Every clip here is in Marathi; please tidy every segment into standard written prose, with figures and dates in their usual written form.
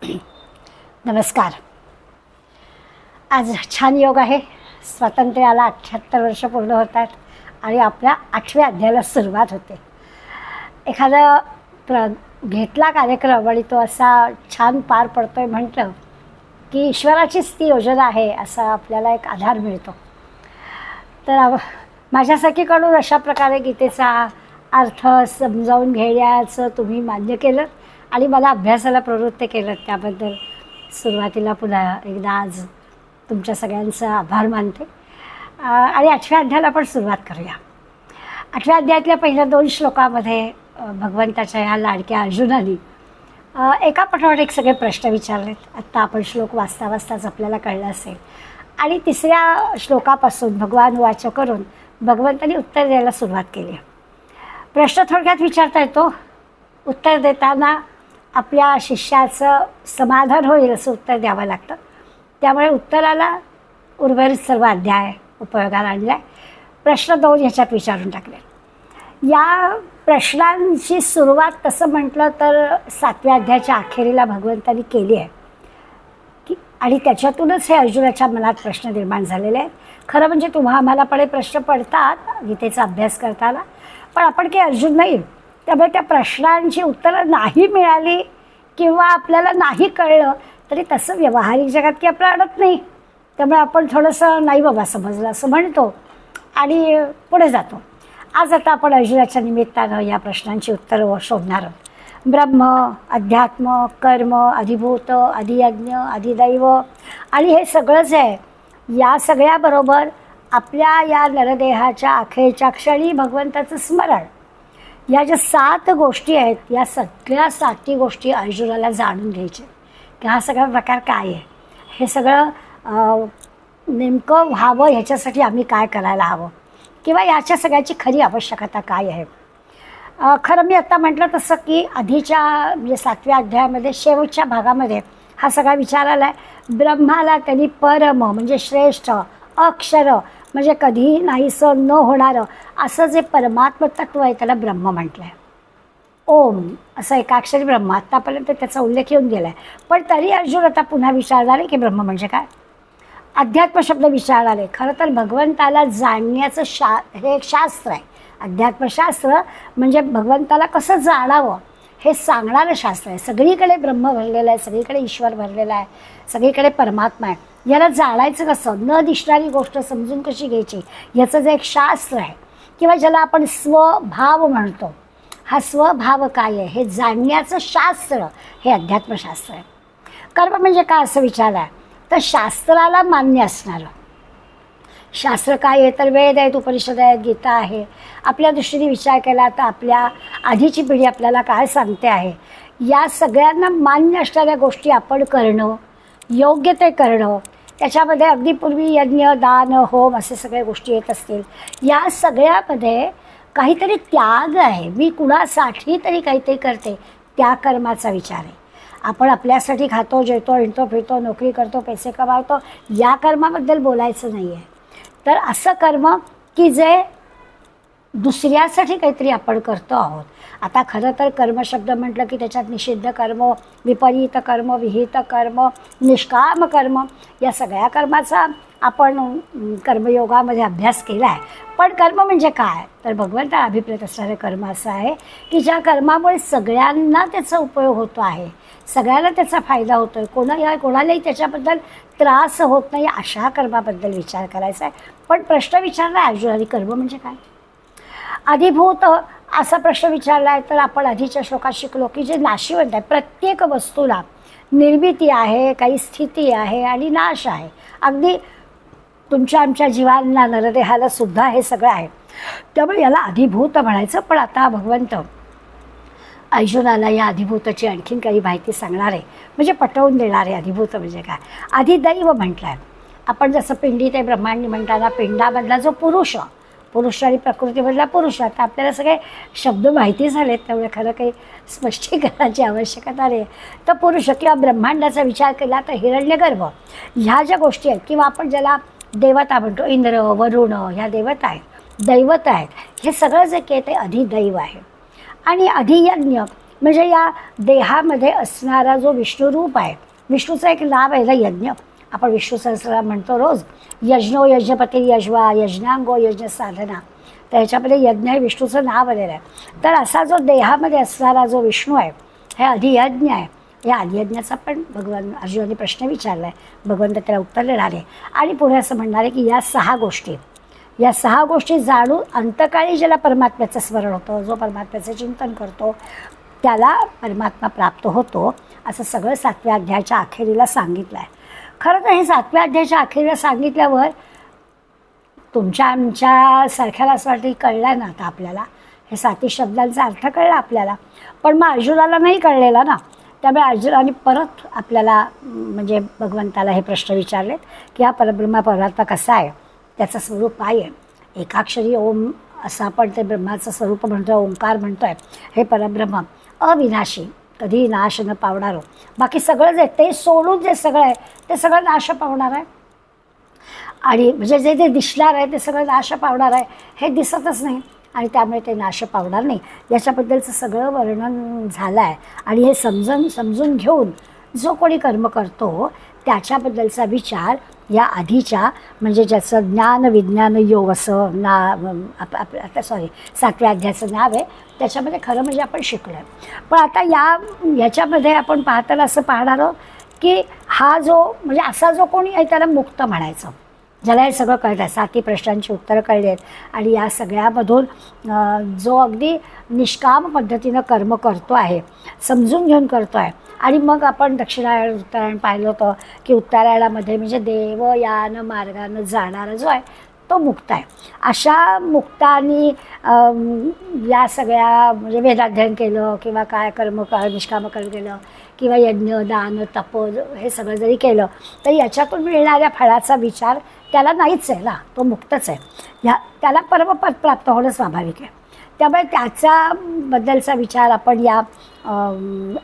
नमस्कार. आज छान योग आहे. स्वातंत्र्याला 78 वर्ष पूर्ण होतात आणि आपल्या 8व्या अध्यायाला सुरुवात होते. एखादा घेतला कार्यक्रम आणि तो असा छान पार पडतोय म्हटलं की ईश्वराचीच ती योजना आहे असा आपल्याला एक आधार मिळतो. तर माझ्या सखीकडून अशा प्रकारे गीतेचा अर्थ समजावून घेण्याचं तुम्ही मान्य केलं आणि मला अभ्यासाला प्रवृत्त केलं, त्याबद्दल सुरुवातीला पुन्हा एकदा आज तुमच्या सगळ्यांचा आभार मानते. आणि 8व्या अध्यायाला पण सुरुवात करूया. 8व्या अध्यायातल्या पहिल्या 2 श्लोकामध्ये भगवंताच्या ह्या लाडक्या अर्जुनाने एका पाठोपाठ एक सगळे प्रश्न विचारलेत. आत्ता आपण श्लोक वाचता वाचताच आपल्याला कळलं असेल. आणि 3ऱ्या श्लोकापासून भगवान वाच करून भगवंतांनी उत्तर द्यायला सुरुवात केली. प्रश्न थोडक्यात विचारता येतो, उत्तर देताना आपल्या शिष्याचं समाधान होईल असं उत्तर द्यावं लागतं. त्यामुळे उत्तराला उर्वरित सर्व अध्याय उपयोगाला आणला आहे. प्रश्न 2 ह्याच्यात विचारून टाकले. या प्रश्नांची सुरुवात तसं म्हटलं तर 7व्या अध्यायाच्या अखेरीला भगवंतांनी केली आहे की, आणि त्याच्यातूनच हे अर्जुनाच्या मनात प्रश्न निर्माण झालेले आहेत. खरं म्हणजे आम्हाला पण हे प्रश्न पडतात गीतेचा अभ्यास करताना, पण आपण काही अर्जुन नाही. त्यामुळे त्या प्रश्नांची उत्तरं नाही मिळाली किंवा आपल्याला नाही कळलं तरी तसं व्यावहारिक जगात की आपलं अडत नाही. त्यामुळे आपण थोडंसं नाही बाबा समजलं असं म्हणतो आणि पुढे जातो. आज आता आपण अर्जुनाच्या निमित्तानं या प्रश्नांची उत्तरं शोधणार आहोत. ब्रह्म, अध्यात्म, कर्म, अधिभूत, अधियज्ञ, अधिदैव आणि हे सगळं जे आहे या सगळ्याबरोबर आपल्या या नरदेहाच्या अखेरच्या क्षणी भगवंताचं स्मरण, या ज्या 7 गोष्टी आहेत या सगळ्या 7 गोष्टी अर्जुनाला जाणून घ्यायच्या की हा सगळा प्रकार काय आहे, हे सगळं नेमकं व्हावं ह्याच्यासाठी आम्ही काय करायला हवं किंवा याच्या सगळ्याची खरी आवश्यकता काय आहे. खरं मी आत्ता म्हटलं तसं की आधीच्या म्हणजे 7व्या अध्यायामध्ये शेवटच्या भागामध्ये हा सगळा विचार आला आहे. ब्रह्माला त्यांनी परम म्हणजे श्रेष्ठ, अक्षर म्हणजे कधीही नाहीसं न होणारं असं जे परमात्म तत्व आहे त्याला ब्रह्म म्हटलं आहे. ओम असं एकाक्षरी ब्रह्म आत्तापर्यंत त्याचा उल्लेख येऊन गेला आहे. पण तरी अर्जुन आता पुन्हा विचारणार आहे की ब्रह्म म्हणजे काय. अध्यात्म शब्द विचारणार आहे. खरं तर भगवंताला जाणण्याचं हे एक शास्त्र आहे. अध्यात्मशास्त्र म्हणजे भगवंताला कसं जाणावं हे सांगणारं शास्त्र आहे. सगळीकडे ब्रह्म भरलेलं आहे, सगळीकडे ईश्वर भरलेला आहे, सगळीकडे परमात्मा आहे. याला जाणायचं कसं, न दिसणारी गोष्ट समजून कशी घ्यायची याचं जे एक शास्त्र आहे किंवा ज्याला आपण स्वभाव म्हणतो, हा स्वभाव काय आहे हे जाणण्याचं शास्त्र हे अध्यात्मशास्त्र आहे. कर्म म्हणजे काय असं विचारलं आहे तर शास्त्राला मान्य असणारं. शास्त्र काय आहे तर वेद आहेत, उपनिषद आहेत, गीता आहे. आपल्या दृष्टीने विचार केला तर आपल्या आधीची पिढी आपल्याला काय सांगते आहे, या सगळ्यांना मान्य असणाऱ्या गोष्टी आपण करणं, योग्य ते करणं. त्याच्यामध्ये अगदी पूर्वी यज्ञ, दान, होम असे सगळ्या गोष्टी येत असतील. या सगळ्यामध्ये काहीतरी त्याग आहे. मी कुणासाठी तरी काहीतरी करते, त्या कर्माचा विचार आहे. आपण आपल्यासाठी खातो, जेवतो, हिंडतो, फिरतो, नोकरी करतो, पैसे कमावतो, या कर्माबद्दल बोलायचं नाही आहे. तर असं कर्म की जे दुसऱ्यासाठी काहीतरी आपण करतो आहोत. आता खरं तर कर्म शब्द म्हटलं की त्याच्यात निषिद्ध कर्म, विपरीत कर्म, विहित कर्म, निष्काम कर्म या सगळ्या कर्माचा आपण कर्मयोगामध्ये अभ्यास केला आहे. पण कर्म म्हणजे काय तर भगवंताला अभिप्रेत असणारे कर्म असं आहे की ज्या कर्मामुळे सगळ्यांना त्याचा उपयोग होतो आहे, सगळ्यांना त्याचा फायदा होतो आहे, कोणालाही त्याच्याबद्दल त्रास होत नाही, अशा कर्माबद्दल विचार करायचा आहे. पण प्रश्न विचारला अर्जुनाने कर्म म्हणजे काय. अधिभूत असा प्रश्न विचारला आहे तर आपण आधीच्या श्लोकात शिकलो की जे नाशिवंत आहे, प्रत्येक वस्तूला निर्मिती आहे, काही स्थिती आहे आणि नाश आहे. अगदी तुमच्या आमच्या जीवांना, नरदेहाला सुद्धा हे सगळं आहे. त्यामुळे याला अधिभूत म्हणायचं. पण आता भगवंत अर्जुनाला या अधिभूताची आणखीन काही माहिती सांगणार आहे, म्हणजे पटवून देणार आहे अधिभूत म्हणजे काय. अधिदैव म्हटलं आहे. आपण जसं पिंडी ते ब्रह्मांडी म्हणताना पिंडामधला जो पुरुष आणि प्रकृतीमधला पुरुष, आता आपल्याला सगळे शब्द माहिती झालेत त्यामुळे खरं काही स्पष्टीकरणाची आवश्यकता नाही. तर पुरुष किंवा ब्रह्मांडाचा विचार केला तर हिरण्यगर्भ ह्या ज्या गोष्टी आहेत किंवा आपण ज्याला देवता म्हणतो, इंद्र, वरुण ह्या देवता आहेत, दैवत आहेत, हे सगळं जे काही ते अधिदैव आहे. आणि अधियज्ञ म्हणजे या देहामध्ये असणारा जो विष्णुरूप आहे, विष्णूचं एक नाव आहे ना यज्ञ, आपण विष्णू सहस्रनाम म्हणतो रोज, यज्ञो यज्ञपती यज्वा यज्ञांगो यज्ञ साधना, तर ह्याच्यामध्ये यज्ञ हे विष्णूचं नाव आलेलं आहे. तर असा जो देहामध्ये असणारा जो विष्णू आहे हे अधियज्ञ आहे. या अधियज्ञाचा पण भगवान अर्जुनाने प्रश्न विचारला आहे, भगवंत त्याला उत्तर देणार आहे आणि पुढे असं म्हणणार आहे की या 6 गोष्टी जाणून अंतकाळी ज्याला परमात्म्याचं स्मरण होतं, जो परमात्म्याचं चिंतन करतो त्याला परमात्मा प्राप्त होतो, असं सगळं 7व्या अध्यायाच्या अखेरीला सांगितलं आहे. खरं तर हे 7व्या अध्यायाच्या अखेरीला सांगितल्यावर तुमच्या आमच्यासारख्याला असं वाटतं की कळलं ना आता आपल्याला, हे 7 शब्दांचा अर्थ कळला आपल्याला, पण मग अर्जुनाला नाही कळलेला ना. त्यामुळे अर्जुनाने परत आपल्याला म्हणजे भगवंताला हे प्रश्न विचारलेत की हा परब्रह्मा परमात्मा कसा आहे, त्याचं स्वरूप काय आहे. एकाक्षरी ओम असं आपण ते ब्रह्माचं स्वरूप म्हणतो आहे, ओंकार म्हणतो आहे. हे परब्रह्म अविनाशी, कधी नाश न पावणारं, बाकी सगळं जे ते सोडून जे सगळं आहे ते सगळं नाश पावणार आहे. आणि म्हणजे जे जे दिसणार आहे ते सगळं नाश पावणार आहे, हे दिसतच नाही आणि त्यामुळे ते नाश पावणार नाही, याच्याबद्दलचं सगळं वर्णन झालं आहे. आणि हे समजून घेऊन जो कोणी कर्म करतो त्याच्याबद्दलचा विचार या आधीच्या म्हणजे ज्याचं ज्ञान विज्ञान योग असं 7व्या अध्यायाचं नाव आहे, त्याच्यामध्ये खरं म्हणजे आपण शिकलो आहे. पण आता ह्याच्यामध्ये आपण पाहताना असं पाहणार आहोत की हा जो म्हणजे असा जो कोणी आहे त्याला मुक्त म्हणायचं, ज्याला हे सगळं कळतं आहे, 7 प्रश्नांची उत्तरं कळली आहेत आणि या सगळ्यामधून जो अगदी निष्काम पद्धतीनं कर्म करतो आहे, समजून घेऊन करतो आहे. आणि मग आपण दक्षिणायन उत्तरायण पाहिलं होतं की उत्तरायणामध्ये म्हणजे देवयान मार्गानं जाणारा जो आहे तो मुक्त आहे. अशा मुक्तांनी या सगळ्या म्हणजे वेदाध्ययन केलं किंवा काय निष्काम कर्म केलं किंवा यज्ञ दान तप हे सगळं जरी केलं तरी याच्यातून मिळणाऱ्या फळाचा विचार त्याला नाहीच आहे ना, तो मुक्तच आहे. त्याला परमपद प्राप्त होणं स्वाभाविक आहे. त्यामुळे त्याच्याबद्दलचा विचार आपण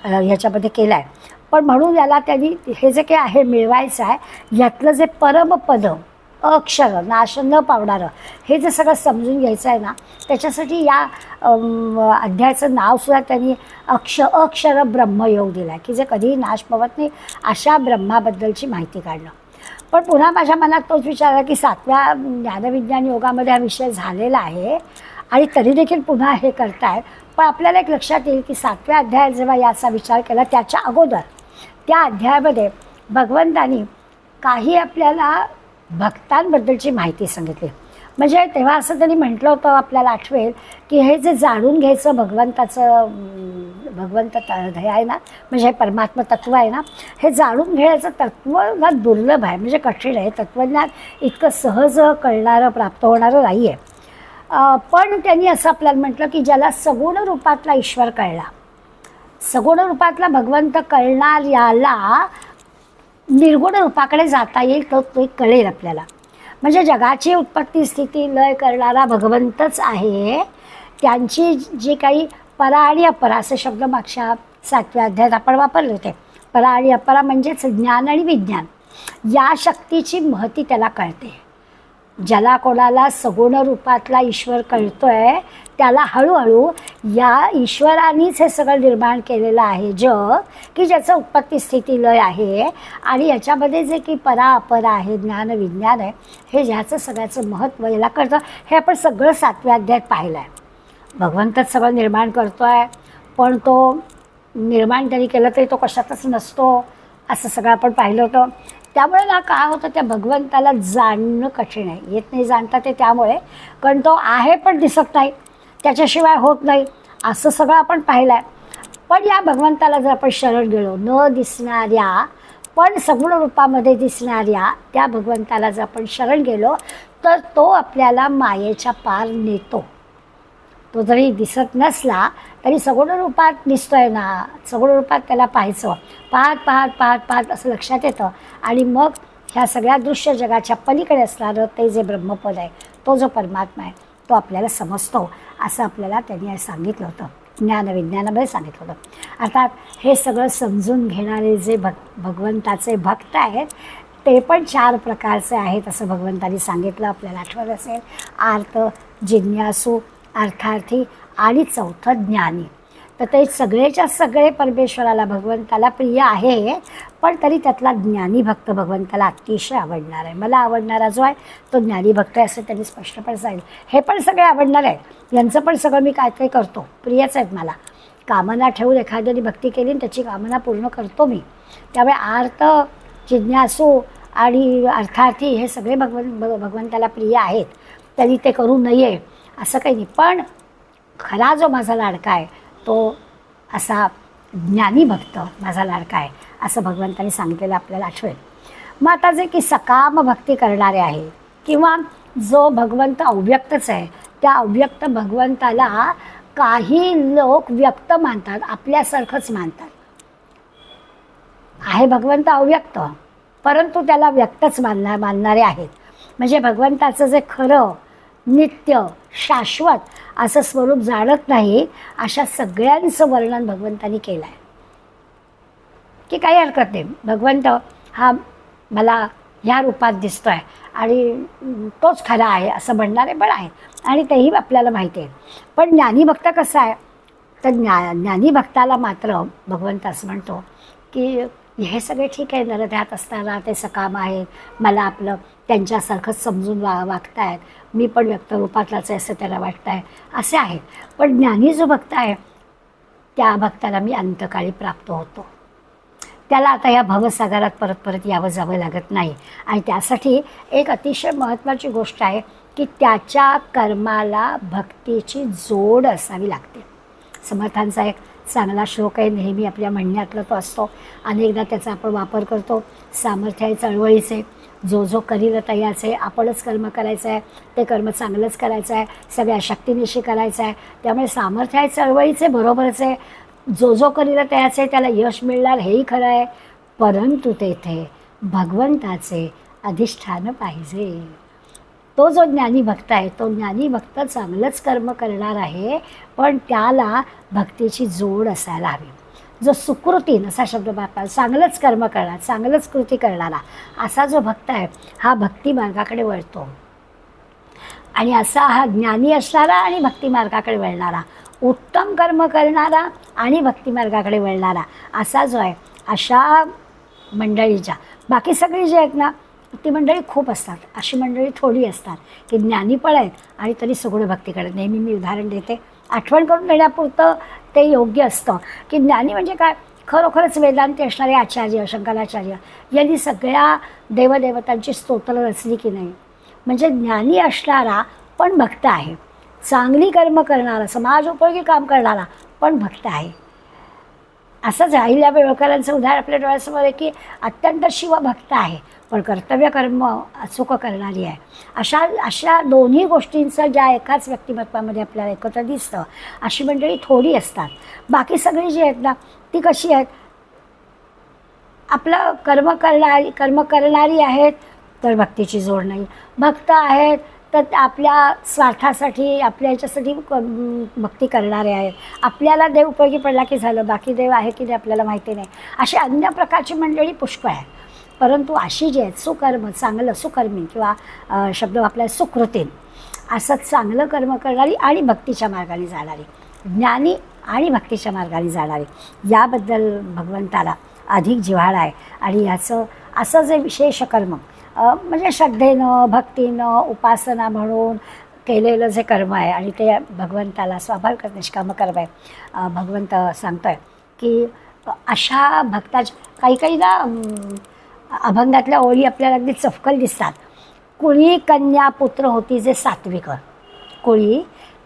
ह्याच्यामध्ये केला आहे. पण म्हणून याला त्यांनी हे जे काही आहे मिळवायचं आहे, यातलं जे परमपद अक्षर नाश न पावणारं हे जे सगळं समजून घ्यायचं आहे ना, त्याच्यासाठी या अध्यायाचं नावसुद्धा त्यांनी अक्षर ब्रह्मयोग दिलं आहे की जे कधीही नाश पावत नाही, अशा ब्रह्माबद्दलची माहिती काढणं. पण पुन्हा माझ्या मनात तोच विचार आहे की 7व्या ज्ञानविज्ञान योगामध्ये हा विषय झालेला आहे आणि तरी देखील पुन्हा हे करतायत. पण आपल्याला एक लक्षात येईल की 7व्या अध्यायात जेव्हा याचा विचार केला त्याच्या अगोदर त्या अध्यायामध्ये भगवंतांनी काही आपल्याला भक्तांबद्दलची माहिती सांगितली. म्हणजे तेव्हा असं त्यांनी म्हटलं होतं, आपल्याला आठवेल की हे जे जाणून घ्यायचं भगवंत हे आहे ना, म्हणजे हे परमात्मा तत्व आहे ना, हे जाणून घेण्याचं तत्व ना दुर्लभ आहे, म्हणजे कठीण आहे. तत्वज्ञान इतकं सहज कळणारं प्राप्त होणारं नाही आहे. पण त्यांनी असं आपल्याला म्हटलं की ज्याला सगुण रूपातला ईश्वर कळला, सगुण रूपातला भगवंत कळणार, याला निर्गुण रूपाकडे जाता येईल, तो कळेल आपल्याला. म्हणजे जगाची उत्पत्ती स्थिती लय करणारा भगवंतच आहे. त्यांची जी काही परा आणि अपरा असे शब्द मागच्या 7व्या अध्यायात आपण वापरले होते. परा आणि अपरा म्हणजेच ज्ञान आणि विज्ञान, या शक्तीची महती त्याला कळते. ज्याला कोणाला सगुण रूपातला ईश्वर कळतोय त्याला हळूहळू या ईश्वरानेच हे सगळं निर्माण केलेलं आहे जग, की ज्याचं उत्पत्ती स्थिती लय आहे आणि याच्यामध्ये जे की परा अपरा आहे, ज्ञान विज्ञान आहे, हे ह्याचं सगळ्याचं महत्त्व याला कळतं. हे आपण सगळं 7व्या अध्यायात पाहिलं आहे. भगवंतच सगळं निर्माण करतो आहे, पण तो निर्माण त्यांनी केलं तरी तो कशातच नसतो, असं सगळं आपण पाहिलं होतं. त्यामुळे ना काय होतं, त्या भगवंताला जाणणं कठीण आहे. येत नाही जाणता ते त्यामुळे, कारण तो आहे पण दिसत नाही, त्याच्याशिवाय होत नाही, असं सगळं आपण पाहिलं आहे. पण या भगवंताला जर आपण शरण गेलो, न दिसणाऱ्या पण सगुण रूपामध्ये दिसणाऱ्या त्या भगवंताला जर आपण शरण गेलो तर तो आपल्याला मायेच्या पार नेतो. तो जरी दिसत नसला तरी सगुण रूपात दिसतोय ना, सगुण रूपात त्याला पाहायचं, पाहत पाहत पाहत पाहत असं लक्षात येतं. आणि मग ह्या सगळ्या दृश्य जगाच्या पलीकडे असणारं ते जे ब्रह्मपद आहे, तो जो परमात्मा आहे, तो आपल्याला समजतो, असं आपल्याला त्यांनी सांगितलं होतं, ज्ञानविज्ञानामध्ये सांगितलं होतं. अर्थात हे सगळं समजून घेणारे जे भगवंताचे भक्त आहेत ते पण 4 प्रकारचे आहेत असं भगवंतांनी सांगितलं, आपल्याला आठवत असेल. आर्त, जिज्ञासू, अर्थार्थी आणि चौथं ज्ञानी. तर ते सगळेच्या सगळे परमेश्वराला भगवंताला प्रिय आहे, पण तरी त्यातला ज्ञानी भक्त भगवंताला अतिशय आवडणार आहे. मला आवडणारा जो आहे तो ज्ञानी भक्त आहे असं त्यांनी स्पष्टपणे सांगितलं. हे पण सगळे आवडणार आहे, यांचं पण सगळं मी काय काय करतो, प्रियच आहेत मला. कामना ठेवून एखाद्याने भक्ती केली आणि त्याची कामना पूर्ण करतो मी. त्यामुळे आर्त, जिज्ञासू आणि अर्थार्थी हे सगळे भगवंताला प्रिय आहेत, तरी ते करू नये असं काही नाही. पण खरा जो माझा लाडका आहे तो असा ज्ञानी भक्त माझा लाडका आहे असं भगवंतांनी सांगितलेलं आपल्याला आठवेल. मग आता जे की सकाम भक्ती करणारे आहे किंवा जो भगवंत अव्यक्तच आहे, त्या अव्यक्त भगवंताला काही लोक व्यक्त मानतात, आपल्यासारखंच मानतात. आहे भगवंत अव्यक्त, परंतु त्याला व्यक्तच मानणारे आहेत. म्हणजे भगवंताचं जे खरं नित्य शाश्वत असं स्वरूप जाणत नाही, अशा सगळ्यांचं वर्णन भगवंतांनी केलं आहे. की काही हरकत नाही, भगवंत हा मला ह्या रूपात दिसतो आहे आणि तोच खरा आहे असं म्हणणारे पण आहेत आणि तेही आपल्याला माहिती आहे. पण ज्ञानी भक्त कसा आहे, तर ज्ञानी भक्ताला मात्र भगवंत असं म्हणतो की हे सगळे ठीक आहे, नरध्यात असताना ते सकाम आहेत, मला आपलं त्यांच्यासारखंच समजून वागतायत, मी पण व्यक्त रूपातलाच आहे असं त्याला वाटतं आहे, असे आहेत. पण ज्ञानी जो भक्त आहे त्या भक्ताला मी अंतकाळी प्राप्त होतो. त्याला आता या भवसागरात परत परत यावं जावं लागत नाही. आणि त्यासाठी एक अतिशय महत्त्वाची गोष्ट आहे की त्याच्या कर्माला भक्तीची जोड असावी लागते. समर्थांचा एक चांगला श्लोक आहे, नेहमी आपल्या म्हणण्यातला तो असतो, अनेकदा त्याचा आपण वापर करतो. सामर्थ्य आहे चळवळीचे, जो जो करील तयाचे, आपणच कर्म करायचं आहे, ते कर्म चांगलंच करायचं आहे, सगळ्या शक्तीनिशी करायचं आहे. त्यामुळे सामर्थ्य आहे चळवळीचे बरोबरच आहे, जो जो करील तयाचे त्याला यश मिळणार हेही खरं आहे, परंतु तेथे भगवंताचे अधिष्ठान पाहिजे. तो जो ज्ञानी भक्त आहे तो ज्ञानी भक्त चांगलंच कर्म करणार आहे, पण त्याला भक्तीची जोड असायला हवी. जो सुकृतीन असा शब्द वापरला, चांगलंच कर्म करणार, चांगलंच कृती करणारा असा जो भक्त आहे हा भक्ती मार्गाकडे वळतो. आणि असा हा ज्ञानी असणारा आणि भक्ती मार्गाकडे वळणारा, उत्तम कर्म करणारा आणि भक्ती मार्गाकडे वळणारा असा जो आहे, अशा मंडळीच्या बाकी सगळी जी आहेत ना ती मंडळी खूप असतात, अशी मंडळी थोडी असतात की ज्ञानी पण आहेत आणि तरी सगुण भक्ती करत. नेहमी मी उदाहरण देते, आठवण करून देण्यापुरतं ते योग्य असतं की ज्ञानी म्हणजे काय, खरोखरच वेदांती असणारे आचार्य शंकराचार्य यांनी सगळ्या देवदेवतांची स्तोत्र रचली की नाही. म्हणजे ज्ञानी असणारा पण भक्त आहे, चांगली कर्म करणारा, समाजोपयोगी काम करणारा पण भक्त आहे. असंच अहिल्या वेळकरांचं उदाहरण आपल्या डोळ्यासमोर आहे की अत्यंत शिवभक्त आहे पण कर्तव्य कर्म अचूक करणारी आहे. अशा दोन्ही गोष्टींचं ज्या एकाच व्यक्तिमत्वामध्ये आपल्याला एकत्र दिसतं अशी मंडळी थोडी असतात. बाकी सगळी जी आहेत ना ती कशी आहेत, आपलं कर्म करणारी आहेत तर भक्तीची जोड नाही, भक्त आहेत तर आपल्या स्वार्थासाठी आपल्या याच्यासाठी भक्ती करणारे आहेत, आपल्याला देव उपयोगी पडला की झालं, बाकी देव आहे की नाही आपल्याला माहिती नाही. अशी अन्य प्रकारची मंडळी पुष्कळ आहे. परंतु अशी जी आहेत सुकर्म, चांगलं सुकर्मी किंवा शब्द आपल्या सुकृतीन असं चांगलं कर्म करणारी आणि भक्तीच्या मार्गाने जाणारी, ज्ञानी आणि भक्तीच्या मार्गाने जाणारी, याबद्दल भगवंताला अधिक जिव्हाळा आहे. आणि याचं असं जे विशेष कर्म म्हणजे श्रद्धेनं भक्तीनं उपासना म्हणून केलेलं जे कर्म आहे आणि ते भगवंताला स्वाभाविक निष्काम कर्म आहे. भगवंत सांगतो आहे की अशा भक्ताच्या काही ना अभंगातल्या ओळी आपल्याला अगदी चपकल दिसतात. कुळी कन्या पुत्र होती जे सात्विक, कुळी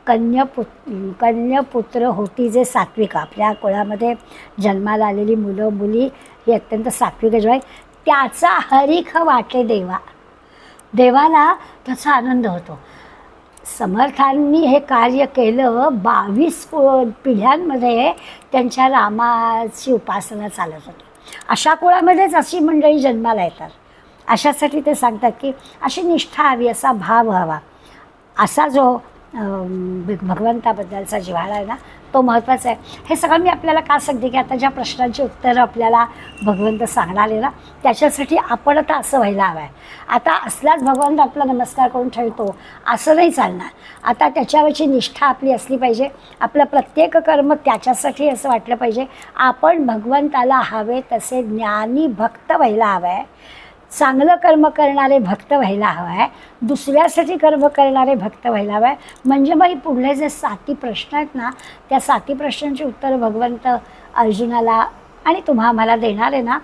कन्यपुत्र होती जे सात्विक, आपल्या कुळामध्ये जन्माला आलेली मुलं मुली ही अत्यंत सात्विक जो आहे त्याचा हरिख वाटे देवाला त्याचा आनंद होतो. समर्थांनी हे कार्य केलं, 22 पिढ्यांमध्ये त्यांच्या रामाची उपासना चालत होती. अशा कुळामध्येच अशी मंडळी जन्माला येतात. अशासाठी ते सांगतात की अशी निष्ठा हवी, असा भाव हवा, असा जो भगवंताबद्दलचा जिव्हाळा आहे ना तो महत्त्वाचा आहे. हे सगळं मी आपल्याला का सांगते की आता ज्या प्रश्नांची उत्तरं आपल्याला भगवंत सांगणार आहे ना, त्याच्यासाठी आपण आता असं व्हायला हवं आहे. आता असलाच भगवंत आपला नमस्कार करून ठेवतो असं नाही चालणार. आता त्याच्यावरची निष्ठा आपली असली पाहिजे. आपलं प्रत्येक कर्म त्याच्यासाठी असं वाटलं पाहिजे. आपण भगवंताला हवे तसे ज्ञानी भक्त व्हायला हवं आहे. चांगलं कर्म करणारे भक्त व्हायला हवं आहे. दुसऱ्यासाठी कर्म करणारे भक्त व्हायला हवं आहे. म्हणजे मग पुढले जे 7 प्रश्न आहेत ना, त्या 7 प्रश्नांची उत्तरं भगवंत अर्जुनाला आणि तुम्हा आम्हाला देणार आहे ना,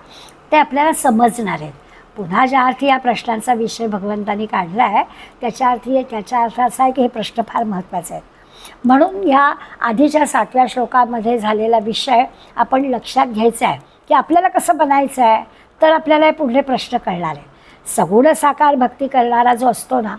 ते आपल्याला समजणार आहेत. पुन्हा ज्या अर्थी या प्रश्नांचा विषय भगवंतांनी काढला आहे त्याच्या अर्थ असा आहे की हे प्रश्न फार महत्त्वाचे आहेत. म्हणून ह्या आधीच्या 7व्या श्लोकामध्ये झालेला विषय आपण लक्षात घ्यायचा आहे की आपल्याला कसं बनायचं आहे. तर आपल्याला हे पुढले प्रश्न कळणार आहे. सगुण साकार भक्ती करणारा जो असतो ना,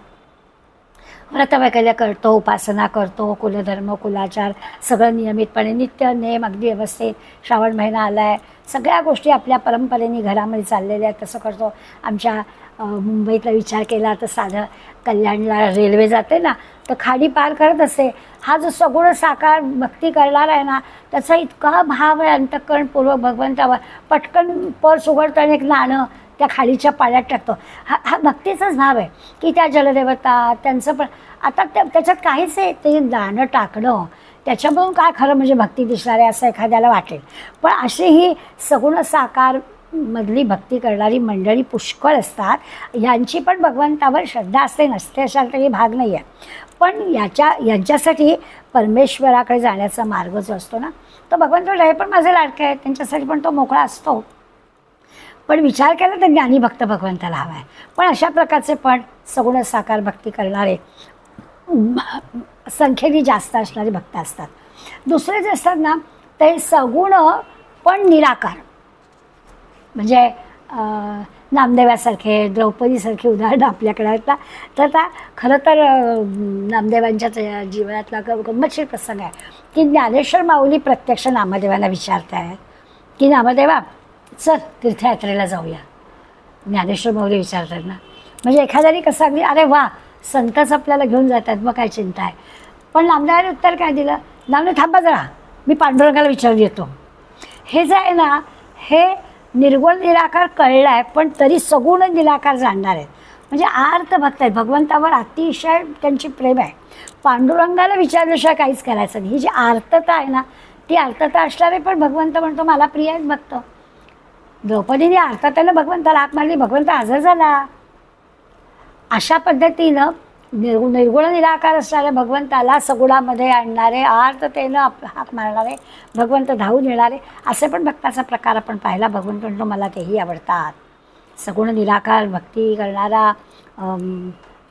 व्रतवैकल्य करतो, उपासना करतो, कुलधर्म कुलाचार सगळं नियमितपणे नित्य नेम अगदी व्यवस्थित, श्रावण महिना आला आहे, सगळ्या गोष्टी आपल्या परंपरेने घरामध्ये चाललेल्या आहेत तसं करतो. आमच्या मुंबईतला विचार केला तर साधं कल्याणला रेल्वे जाते ना, तर खाडी पार करत असते. हा जो सगुण साकार भक्ती करणार आहे ना, त्याचा इतका भाव आहे अंतःकरणपूर्वक भगवंतावर. पटकन पर्स उघडतं आणि एक नाणं त्या खाडीच्या पाण्यात टाकतो. हा भक्तीचाच भाव आहे की त्या जलदेवता त्यांचं पण आता त्याच्यात काहीच आहे. ते नाणं टाकणं त्याच्यामुळून काय खरं म्हणजे भक्ती दिसणार आहे असं एखाद्याला वाटेल. पण अशी ही सगुण साकार मधली भक्ती करणारी मंडळी पुष्कळ असतात. यांची पण भगवंतावर श्रद्धा असते नसते अशा काही भाग नाही आहे. पण यांच्यासाठी परमेश्वराकडे जाण्याचा मार्ग जो असतो ना, तो भगवंत हे पण माझे लाडके आहेत त्यांच्यासाठी पण तो मोकळा असतो. पण विचार केला तर ज्ञानी भक्त भगवंताला हवा आहे. पण अशा प्रकारचे पण सगुण साकार भक्ती करणारे संख्येने जास्त असणारे भक्त असतात. दुसरे जे असतात ना ते सगुण पण निराकार, म्हणजे नामदेवासारखे द्रौपदीसारखे उदाहरणं आपल्याकडे आहेत ना. तर आता खरं तर नामदेवांच्या जीवनातला गंमतशीर प्रसंग आहे की ज्ञानेश्वर माऊली प्रत्यक्ष नामदेवांना विचारत आहेत की नामदेवा चल तीर्थयात्रेला जाऊया. ज्ञानेश्वर माऊली विचारतात ना, म्हणजे एखाद्याने कसं अगदी अरे वा संतच आपल्याला घेऊन जातात मग काय चिंता आहे. पण नामदेवाने उत्तर काय दिलं, नामदेव थांबा जरा मी पांडुरंगाला विचारून येतो. हे जे आहे ना हे निर्गुण निराकार कळलं आहे पण तरी सगुण निराकार जाणणार आहेत. म्हणजे आर्त भक्त आहेत, भगवंतावर अतिशय त्यांची प्रेम आहे. पांडुरंगाला विचारल्याशिवाय काहीच करायचं नाही. ही जी आर्तता आहे ना ती आर्तता असणारे पण भगवंत म्हणतो मला प्रिय आहेत भक्त. द्रौपदीने आर्ततेनं भगवंताला हाक मारली, भगवंत हजर झाला. अशा पद्धतीनं निर्गुण निराकार असणाऱ्या भगवंताला सगुणामध्ये आणणारे आर्ततेनं हाक मारणारे भगवंत धावून येणारे असे पण भक्ताचा प्रकार आपण पाहिला. भगवंत म्हणतो मला तेही आवडतात. सगुण निराकार भक्ती करणारा,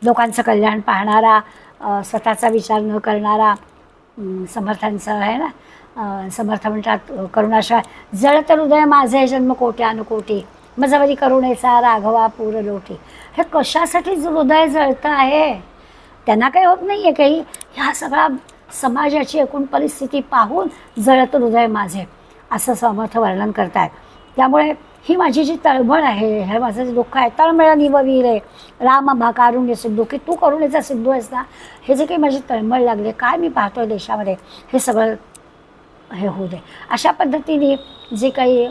लोकांचं कल्याण पाहणारा, स्वतःचा विचार न करणारा, समर्थांचं आहे ना, समर्थ म्हणतात करुणाशा जळत हृदय माझे जन्म कोट्यानुकोटी मजवरी करुणेचा राघवा पूर लोटी. हे कशासाठी हृदय जळतं आहे, त्यांना काही होत नाही आहे काही. ह्या सगळ्या समाजाची एकूण परिस्थिती पाहून जळत हृदय माझे असं समर्थ वर्णन करतात. त्यामुळे ही माझी जी तळमळ आहे, हे माझं जे दुःख आहे, तळमळ निववीर रे राम भा कारुण्य सिद्धू, की तू करुणेचा सिद्धू आहेस ना. हे जे काही माझी तळमळ लागले काय मी पाहतोय देशामध्ये हे सगळं हे होऊ दे. अशा पद्धतीने जे काही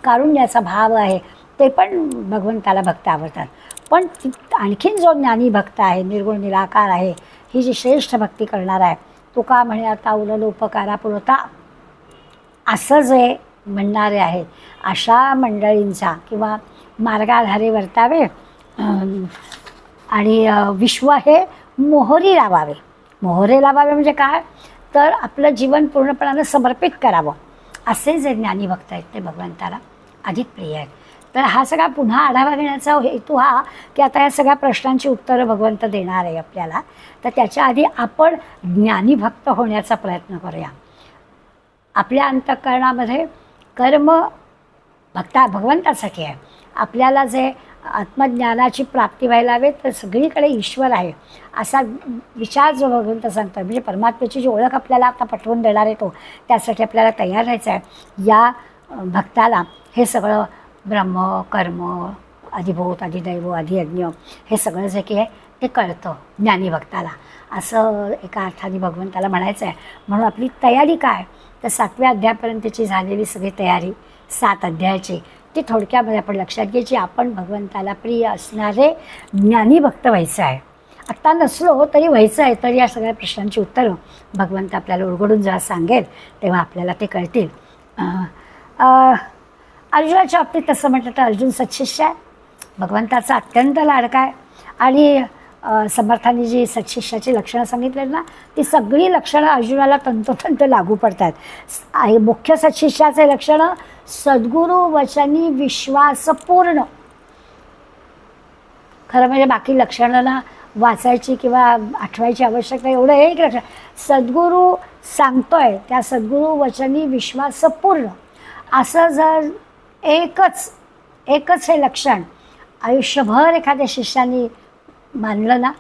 कारुण्याचा भाव आहे ते पण भगवंताला भक्त आवडतात. पण आणखीन जो ज्ञानी भक्त आहे, निर्गुण निराकार आहे, ही जी श्रेष्ठ भक्ती करणार आहे, तुका म्हणे आता उलल उपकारा पुरता असं जे म्हणणारे आहेत अशा मंडळींचा किंवा मार्गाधारे वर्तावे आणि विश्व हे मोहरी लावावे. मोहरे लावावे म्हणजे काय, तर आपलं जीवन पूर्णपणानं समर्पित करावं. असे जे ज्ञानी भक्त आहेत ते भगवंताला अधिक प्रिय आहेत. तर हा सगळा पुन्हा आढावा घेण्याचा हेतू हा की आता या सगळ्या प्रश्नांची उत्तरं भगवंत देणार आहे आपल्याला. तर त्याच्या आधी आपण ज्ञानी भक्त होण्याचा प्रयत्न करूया. आपल्या अंतःकरणामध्ये कर्म भगवंतासाठी आहे. आपल्याला जे आत्मज्ञानाची प्राप्ती व्हायला हवी तर सगळीकडे ईश्वर आहे असा विचार जो भगवंत सांगतात, म्हणजे परमात्म्याची जी ओळख आपल्याला आता पटवून देणार आहे तो, त्यासाठी आपल्याला तयार राहायचं आहे. या भक्ताला हे सगळं ब्रह्म कर्म अधिभूत अधिदैव अधियज्ञ हे सगळं जे की आहे ते कळतं ज्ञानीभक्ताला, असं एका अर्थाने भगवंताला म्हणायचं आहे. म्हणून आपली तयारी काय, तर 7व्या अध्यायापर्यंतची झालेली सगळी तयारी 7 अध्यायाची ती थोडक्यामध्ये आपण लक्षात घ्यायची. आपण भगवंताला प्रिय असणारे ज्ञानीभक्त व्हायचं आहे. आत्ता नसलो तरी व्हायचं आहे. तर या सगळ्या प्रश्नांची उत्तरं भगवंत आपल्याला उलगडून जेव्हा सांगेल तेव्हा आपल्याला ते कळतील. अर्जुनाच्या बाबतीत तसं म्हटलं तर अर्जुन सत्शिष्य आहे, भगवंताचा अत्यंत लाडका आहे. आणि समर्थांनी जी सत्शिष्याची लक्षणं सांगितली ना, ती सगळी लक्षणं अर्जुनाला तंतोतंत लागू पडतात. मुख्य सत्शिष्याचे लक्षणं सद्गुरू वचनी विश्वासपूर्ण. खरं म्हणजे बाकी लक्षणांना वाचायची किंवा आठवायची आवश्यकता एवढं एक लक्षण, सद्गुरू सांगतोय त्या सद्गुरू वचनी विश्वासपूर्ण, असं जर एकच हे लक्षण आयुष्यभर एखाद्या शिष्याने मानलं ना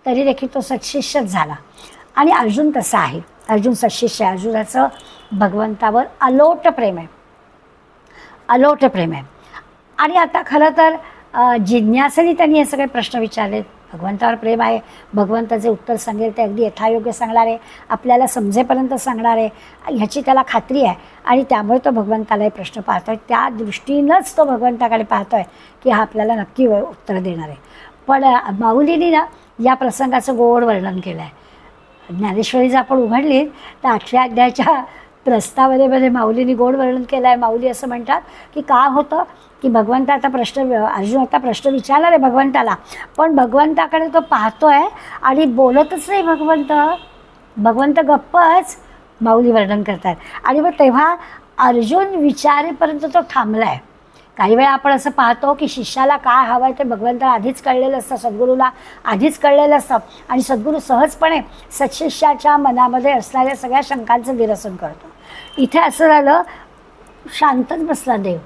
तरी देखील तो सत्शिष्यच झाला. आणि अर्जुन तसा आहे, अर्जुन सत्शिष्य आहे. अर्जुनाचं भगवंतावर अलोट प्रेम आहे, अलोट प्रेम आहे. आणि आता खरं तर जिज्ञासेने त्यांनी हे सगळे प्रश्न विचारलेत. भगवंतावर प्रेम आहे, भगवंत जे उत्तर सांगेल ते अगदी यथायोग्य सांगणार आहे, आपल्याला समजेपर्यंत सांगणार आहे, ह्याची त्याला खात्री आहे. आणि त्यामुळे तो भगवंताला हे प्रश्न पाहतोय, त्या दृष्टीनंच तो भगवंताकडे पाहतोय की हा आपल्याला नक्की उत्तर देणार आहे. पण माऊलींनी ना या प्रसंगाचं गोड वर्णन केलं आहे. ज्ञानेश्वरी जर आपण उघडली तर 8व्या अध्यायाच्या प्रस्तावनेमध्ये माऊलींनी गोड वर्णन केलं आहे. माऊली असं म्हणतात की का होतं की भगवंता आता अर्जुन आता प्रश्न विचारणार आहे भगवंताला, पण भगवंताकडे तो पाहतोय आणि बोलतच नाही. भगवंत गप्पच. माऊली वर्णन करतात. आणि मग तेव्हा अर्जुन विचारेपर्यंत तो थांबला आहे. काही वेळा आपण असं पाहतो की शिष्याला काय हवं आहे ते भगवंताला आधीच कळलेलं असतं, सद्गुरूला आधीच कळलेलं असतं, आणि सद्गुरू सहजपणे सत्शिष्याच्या मनामध्ये असणाऱ्या सगळ्या शंकांचं निरसन करतो. इथे असं झालं, शांतच बसला देव.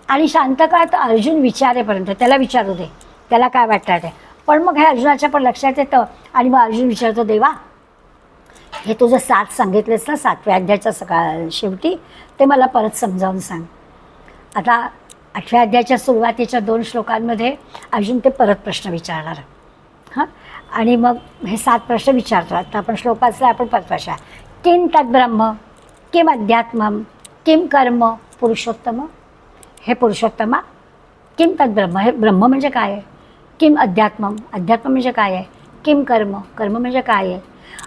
आणि शांत काय, तर अर्जुन विचारेपर्यंत त्याला विचारू दे, त्याला काय वाटतं ते. पण मग हे अर्जुनाच्या पण लक्षात येतं. आणि मग अर्जुन विचारतो, देवा हे तुझं 7 सांगितलेस ना 7व्या अध्यायाच्या शेवटी, ते मला परत समजावून सांग. आता 8व्या अध्यायाच्या सुरुवातीच्या 2 श्लोकांमध्ये अर्जुन ते परत प्रश्न विचारणार. हां, आणि मग हे 7 प्रश्न विचारतो. आता आपण श्लोक वाचला, आपण परत वाचा. किम तद्ब्रह्म, किम अध्यात्मम, किम कर्म पुरुषोत्तम. हे पुरुषोत्तमा, किम तद्ब्रह्म, हे ब्रह्म म्हणजे काय आहे? किम अध्यात्मम, अध्यात्म म्हणजे काय आहे? किम कर्म, कर्म म्हणजे काय आहे?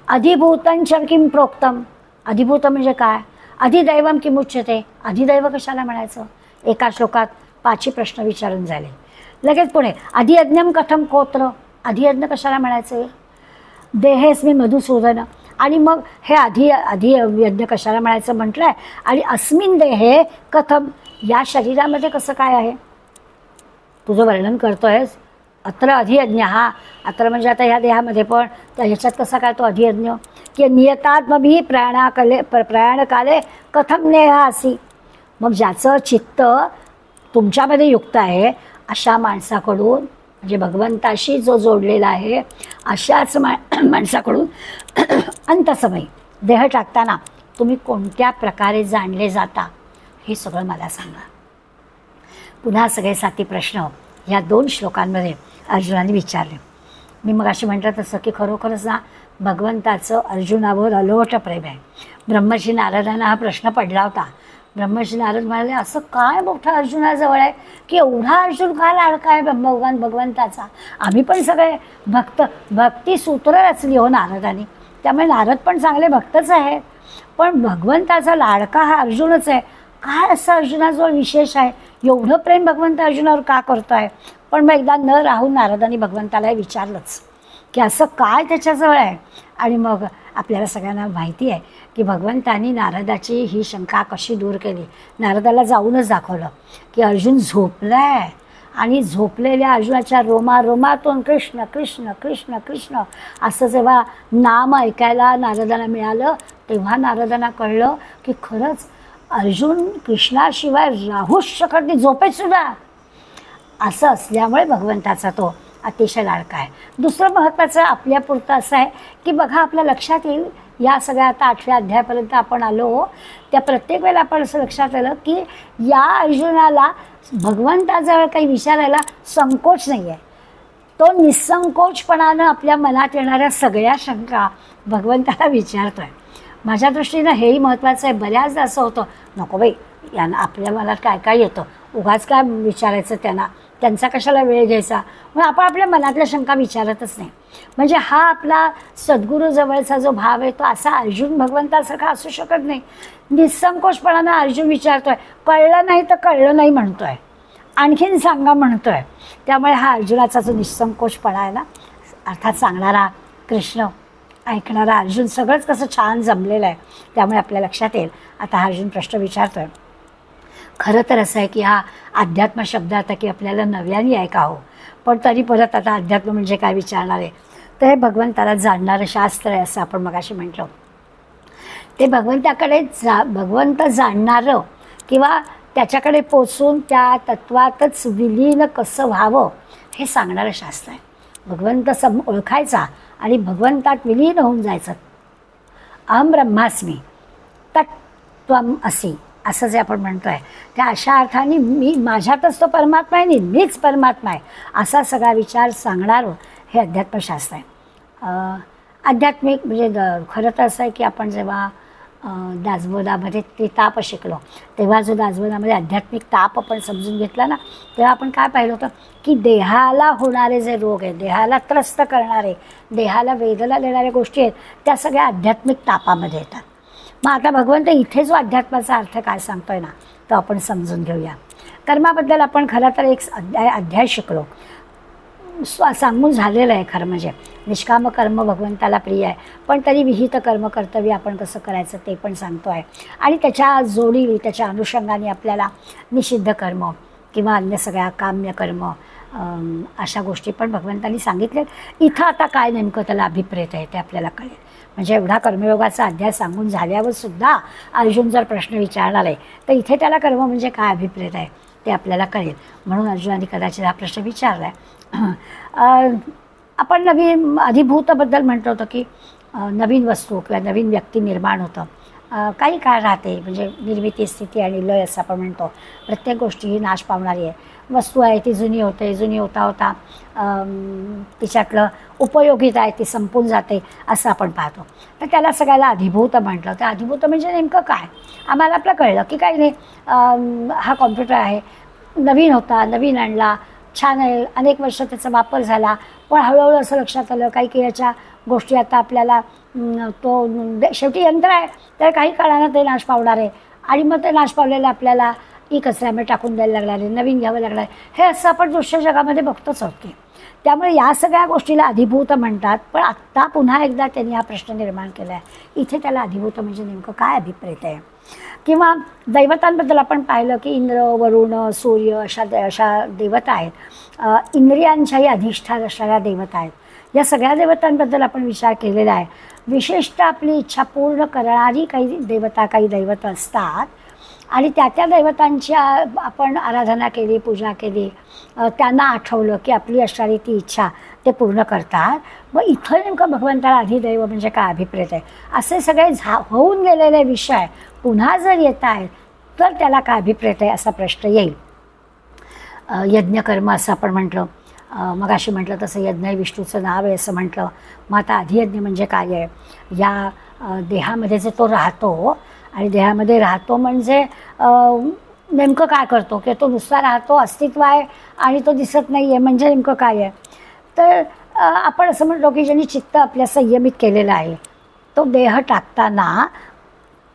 अधिभूतंच किम प्रोक्तम, अधिभूत म्हणजे काय? अधिदैवम किम उच्यते, अधिदैव कशाला म्हणायचं? एका श्लोकात 5 प्रश्न विचारून झाले. लगेच पुढे अधियज्ञम कथम कोत्र, अधियज्ञ कशाला म्हणायचं? देहेस्मी मधुसूदन. आणि मग हे अधियज्ञ कशाला म्हणायचं म्हटलं आहे. आणि अस्मिन देहे कथम, या शरीरामध्ये कसं काय आहे तुझं वर्णन करतोयस. अत्र अधियज्ञ, हा अत्र म्हणजे आता ह्या देहामध्ये, पण त्या ह्याच्यात कसा काय तो अधियज्ञ? की नियतात्मभी प्रयाणकाले कथम नेहासी. मग ज्याचं चित्त तुमच्यामध्ये युक्त आहे अशा माणसाकडून, म्हणजे भगवंताशी जो जोडलेला आहे अशाच माणसाकडून अंतसमयी देह टाकताना तुम्ही कोणत्या प्रकारे जाणले जाता हे सगळं मला सांगा. पुन्हा सगळे 7 प्रश्न ह्या 2 श्लोकांमध्ये अर्जुनाने विचारले. मी मग अशी म्हटलं तसं की खरोखरच ना भगवंताचं अर्जुनावर अलोट प्रेम आहे. ब्रह्मर्षी नारदांना हा प्रश्न पडला होता. ब्रह्मर्षी नारद म्हणाले, असं काय मोठा अर्जुनाजवळ आहे की एवढा अर्जुन का लाडका आहे भगवंताचा? आम्ही पण सगळे भक्ती सूत्र रचली हो नारदांनी, त्यामुळे नारद पण चांगले भक्तच आहेत. पण भगवंताचा लाडका हा अर्जुनच आहे. काय असं अर्जुनाजवळ विशेष आहे? एवढं प्रेम भगवंत अर्जुनावर का करतो आहे? पण मग एकदा न राहून नारदांनी भगवंताला विचारलंच की असं काय त्याच्याजवळ आहे. आणि मग आपल्याला सगळ्यांना माहिती आहे की भगवंतांनी नारदाची ही शंका कशी दूर केली. नारदाला जाऊनच दाखवलं की अर्जुन झोपला आहे, आणि झोपलेल्या अर्जुनाच्या रोमातून कृष्ण कृष्ण कृष्ण कृष्ण असं जेव्हा नाम ऐकायला नारदांना मिळालं तेव्हा नारदांना कळलं की खरंच अर्जुन कृष्णाशिवाय राहूच शकत नाही झोपेत सुद्धा. असं असल्यामुळे भगवंताचा तो अतिशय लाडका आहे. दुसरं महत्त्वाचं आपल्यापुरतं असं आहे की बघा, आपल्या लक्षात येईल या सगळ्या आता 8व्या अध्यायापर्यंत आपण आलो, त्या प्रत्येक वेळेला आपण असं लक्षात आलं की या अर्जुनाला भगवंताजवळ काही विचारायला संकोच नाही आहे. तो निसंकोचपणानं आपल्या मनात येणाऱ्या सगळ्या शंका भगवंताला विचारतोय. माझ्या दृष्टीनं हेही महत्त्वाचं आहे. बऱ्याचदा असं होतं, नको बाई यांना आपल्या मनात काय काय येतं, उगाच काय विचारायचं त्यांना, त्यांचा कशाला वेळ घ्यायचा, मग आपण आपल्या मनातल्या शंका विचारतच नाही. म्हणजे हा आपला सद्गुरूजवळचा जो भाव आहे तो असा अर्जुन भगवंतासारखा असू शकत नाही. निसंकोचपणानं अर्जुन विचारतोय, कळलं नाही तर कळलं नाही म्हणतोय, आणखीन सांगा म्हणतोय. त्यामुळे हा अर्जुनाचा जो निसंकोचपणा आहे ना, अर्थात सांगणारा कृष्ण, ऐकणारा अर्जुन, सगळंच कसं छान जमलेलं आहे. त्यामुळे आपल्या लक्षात येईल आता हा अर्जुन प्रश्न विचारतोय. खरं तर असं आहे की हा अध्यात्म शब्द आता की आपल्याला नव्याने ऐकावं, पण तरी परत आता अध्यात्म म्हणजे काय विचारणार आहे. तर हे भगवंताला जाणणारं शास्त्र आहे असं आपण मगाशी म्हटलं. ते भगवंताकडे भगवंत जाणणारं किंवा त्याच्याकडे पोचून त्या तत्वातच विलीन कसं व्हावं हे सांगणारं शास्त्र आहे. भगवंत ओळखायचा आणि भगवंतात विलीन होऊन जायचं. अहम ब्रह्मास्मी तत्त्वम असी असं जे आपण म्हणतो आहे, त्या अशा अर्थाने मी माझ्यातच तो परमात्मा आहे, मीच परमात्मा आहे असा सगळा विचार सांगणारं हे अध्यात्मशास्त्र आहे. आध्यात्मिक म्हणजे खरं तर असं आहे की आपण जेव्हा दासबोधामध्ये त्रिताप शिकलो तेव्हा जो दासबोधामध्ये आध्यात्मिक ताप आपण समजून घेतला ना, तेव्हा आपण काय पाहिलं होतं की देहाला होणारे जे रोग आहेत, देहाला त्रस्त करणारे, देहाला वेदना देणाऱ्या गोष्टी आहेत, त्या सगळ्या आध्यात्मिक तापामध्ये येतात. मग आता भगवंत इथे जो अध्यात्माचा अर्थ काय सांगतोय ना तो आपण समजून घेऊया. कर्माबद्दल आपण खरं तर एक अध्याय शिकलो, सांगून झालेलं आहे. खरं म्हणजे निष्काम कर्म भगवंताला प्रिय आहे, पण तरी विहित कर्म कर्तव्य आपण कसं करायचं ते पण सांगतो आहे. आणि त्याच्या जोडी त्याच्या अनुषंगाने आपल्याला निषिद्ध कर्म किंवा अन्य सगळ्या काम्य कर्म अशा गोष्टी पण भगवंतांनी सांगितल्यात. इथं आता काय नेमकं त्याला अभिप्रेत आहे ते आपल्याला कळेल. म्हणजे एवढा कर्मयोगाचा अध्याय सांगून झाल्यावर सुद्धा अर्जुन जर प्रश्न विचारणार आहे तर इथे त्याला कर्म म्हणजे काय अभिप्रेत आहे ते आपल्याला कळेल. म्हणून अर्जुनाने कदाचित हा प्रश्न विचारला आहे. आपण नवीन अधिभूतबद्दल म्हणतो होतो की नवीन वस्तू किंवा नवीन व्यक्ती निर्माण होतं, काही काळ राहते. म्हणजे निर्मिती, स्थिती आणि लय असं आपण म्हणतो. प्रत्येक गोष्टी ही नाश पावणारी आहे. वस्तू आहे ती जुनी होते, जुनी होता होता तिच्यातलं उपयोगिता आहे ती संपून जाते असं आपण पाहतो. तर त्याला सगळ्याला अधिभूत म्हटलं. तर अधिभूत म्हणजे नेमकं काय, आम्हाला आपलं कळलं की काही नाही, हा कॉम्प्युटर आहे, नवीन होता, नवीन आणला, छान आहे, अनेक वर्ष त्याचा वापर झाला, पण हळूहळू असं लक्षात आलं काही काही याच्या गोष्टी आता आपल्याला तो शेवटी यंत्र आहे तर काही काळानं ते नाश पावणार आहे. आणि मग ते नाश पावलेलं आपल्याला कचऱ्यामध्ये टाकून द्यायला लागणारे, नवीन घ्यावं लागणार आहे. हे असं आपण दृश्य जगामध्ये बघतोच आहोत की. त्यामुळे या सगळ्या गोष्टीला अधिभूत म्हणतात. पण आत्ता पुन्हा एकदा त्यांनी हा प्रश्न निर्माण केला आहे, इथे त्याला अधिभूत म्हणजे नेमकं काय अभिप्रेत आहे. किंवा दैवतांबद्दल आपण पाहिलं की इंद्र, वरुण, सूर्य अशा देवता आहेत, इंद्रियांच्याही अधिष्ठान असणाऱ्या देवता आहेत. या सगळ्या देवतांबद्दल आपण विचार केलेला आहे. विशेषतः आपली इच्छा पूर्ण करणारी काही दैवत असतात आणि त्या दैवतांची आपण आराधना केली, पूजा केली, त्यांना आठवलं की आपली असणारी ती इच्छा ते पूर्ण करतात. मग इथं नेमकं भगवंताला अधिदैव म्हणजे काय अभिप्रेत आहे. असे सगळे होऊन गेलेले विषय पुन्हा जर येत आहेत तर त्याला काय अभिप्रेत आहे असा प्रश्न येईल. यज्ञकर्म असं आपण म्हटलं, मगाशी म्हटलं तसं यज्ञ विष्णूचं नाव आहे असं म्हटलं. मग आता अधियज्ञ म्हणजे काय आहे, या देहामध्ये जे तो राहतो आणि देहामध्ये राहतो म्हणजे नेमकं काय करतो की तो नुसता राहतो, अस्तित्व आहे आणि तो दिसत नाही आहे म्हणजे नेमकं काय आहे. तर आपण असं म्हणतो की ज्यांनी चित्त आपल्या संयमित केलेलं आहे तो देह टाकताना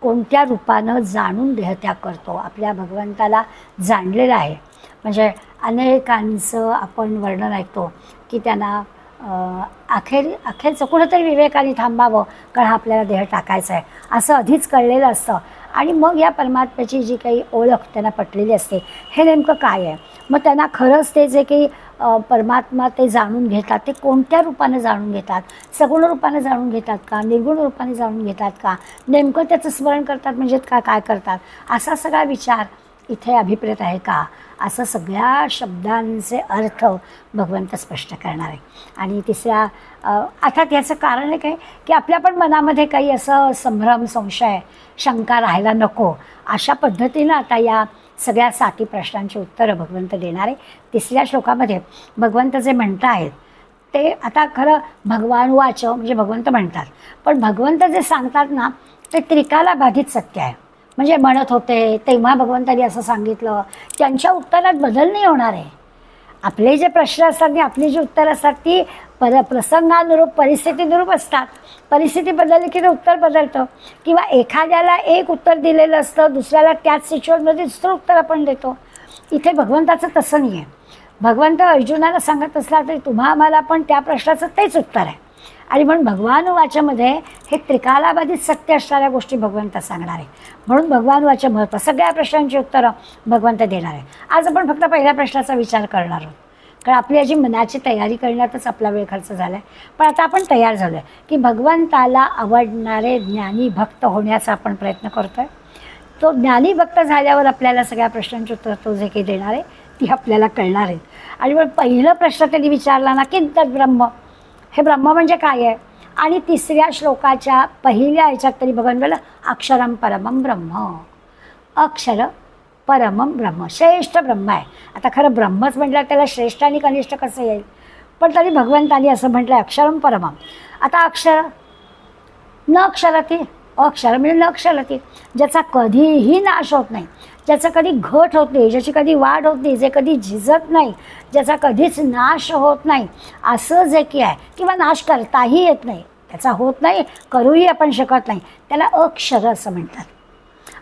कोणत्या रूपानं जाणून देहत्याग करतो, आपल्या भगवंताला जाणलेलं आहे. अनेकांचं आपण वर्णन ऐकतो की त्यांना अखेरचं कुठंतरी विवेकाने थांबावं कारण आपल्याला देह टाकायचा आहे असं आधीच कळलेलं असतं. आणि मग या परमात्म्याची जी काही ओळख त्यांना पटलेली असते हे नेमकं काय आहे. मग त्यांना खरंच ते जे काही परमात्मा ते जाणून घेतात ते कोणत्या रूपाने जाणून घेतात, सगुण रूपाने जाणून घेतात का, निर्गुण रूपाने जाणून घेतात का, नेमकं त्याचं स्मरण करतात म्हणजे काय करतात, असा सगळा विचार इथे अभिप्रेत आहे का, असं सगळ्या शब्दांचे अर्थ भगवंत स्पष्ट करणार आहे. आणि तिसऱ्या अर्थात याचं कारण आहे काय की आपल्या पण मनामध्ये काही असं संभ्रम, संशय, शंका राहायला नको अशा पद्धतीनं आता या सगळ्या 7 प्रश्नांची उत्तरं भगवंत देणार आहे. तिसऱ्या श्लोकामध्ये भगवंत जे म्हणत आहेत ते आता खरं भगवान वाच म्हणजे भगवंत म्हणतात, पण भगवंत जे सांगतात ना ते त्रिकाला बाधित सत्य आहे. म्हणजे म्हणत होते तेव्हा भगवंतांनी असं सांगितलं, त्यांच्या उत्तरात बदल नाही होणार आहे. आपले जे प्रश्न असतात आणि आपली जी उत्तरं असतात ती प्रसंगानुरूप परिस्थितीनुरूप असतात. परिस्थिती बदलली की ते उत्तर बदलतं. किंवा एखाद्याला एक उत्तर दिलेलं असतं, दुसऱ्याला त्याच सिच्युएशनमध्ये दुसरं उत्तर आपण देतो. इथे भगवंताचं तसं नाही आहे. भगवंत अर्जुनाला सांगत असला तरी तुम्हा आम्हाला पण त्या प्रश्नाचं तेच उत्तर आहे. आणि म्हणून भगवान वाचामध्ये हे त्रिकालाबाधित सत्य असणाऱ्या गोष्टी भगवंत सांगणार आहे. म्हणून भगवान वाचा महत्त्व, सगळ्या प्रश्नांची उत्तरं भगवंत देणार आहे. आज आपण फक्त पहिल्या प्रश्नाचा विचार करणार आहोत, कारण आपली याची मनाची तयारी करण्यातच आपला वेळ खर्च झाला आहे. पण आता आपण तयार झालो आहे की भगवंताला आवडणारे ज्ञानी भक्त होण्याचा आपण प्रयत्न करतो आहे. तो ज्ञानी भक्त झाल्यावर आपल्याला सगळ्या प्रश्नांची उत्तर तो जे काही देणार आहे ती आपल्याला कळणार आहेत. आणि मग पहिला प्रश्न त्यांनी विचारला ना की तद ब्रह्म, हे ब्रह्म म्हणजे काय आहे. आणि तिसऱ्या श्लोकाच्या पहिल्या ह्याच्यात तरी भगवान बोललं अक्षरम परमम ब्रह्म, अक्षर परमम ब्रह्म, श्रेष्ठ ब्रह्म आहे. आता खरं ब्रह्मच म्हटलं त्याला श्रेष्ठ आणि कनिष्ठ कसं येईल, पण तरी भगवंतांनी असं म्हटलं अक्षरम परमम. आता अक्षर न अक्षरती, अक्षर म्हणजे न अक्षरती, ज्याचा कधीही नाश होत नाही, ज्याचा कधी घट होत नाही, ज्याची कधी वाढ होत नाही, जे कधी झिजत नाही, ज्याचा कधीच नाश होत नाही, असं जे की आहे, किंवा नाश करताही येत नाही, त्याचा होत नाही, करूही आपण शकत नाही, त्याला अक्षर असं म्हणतात.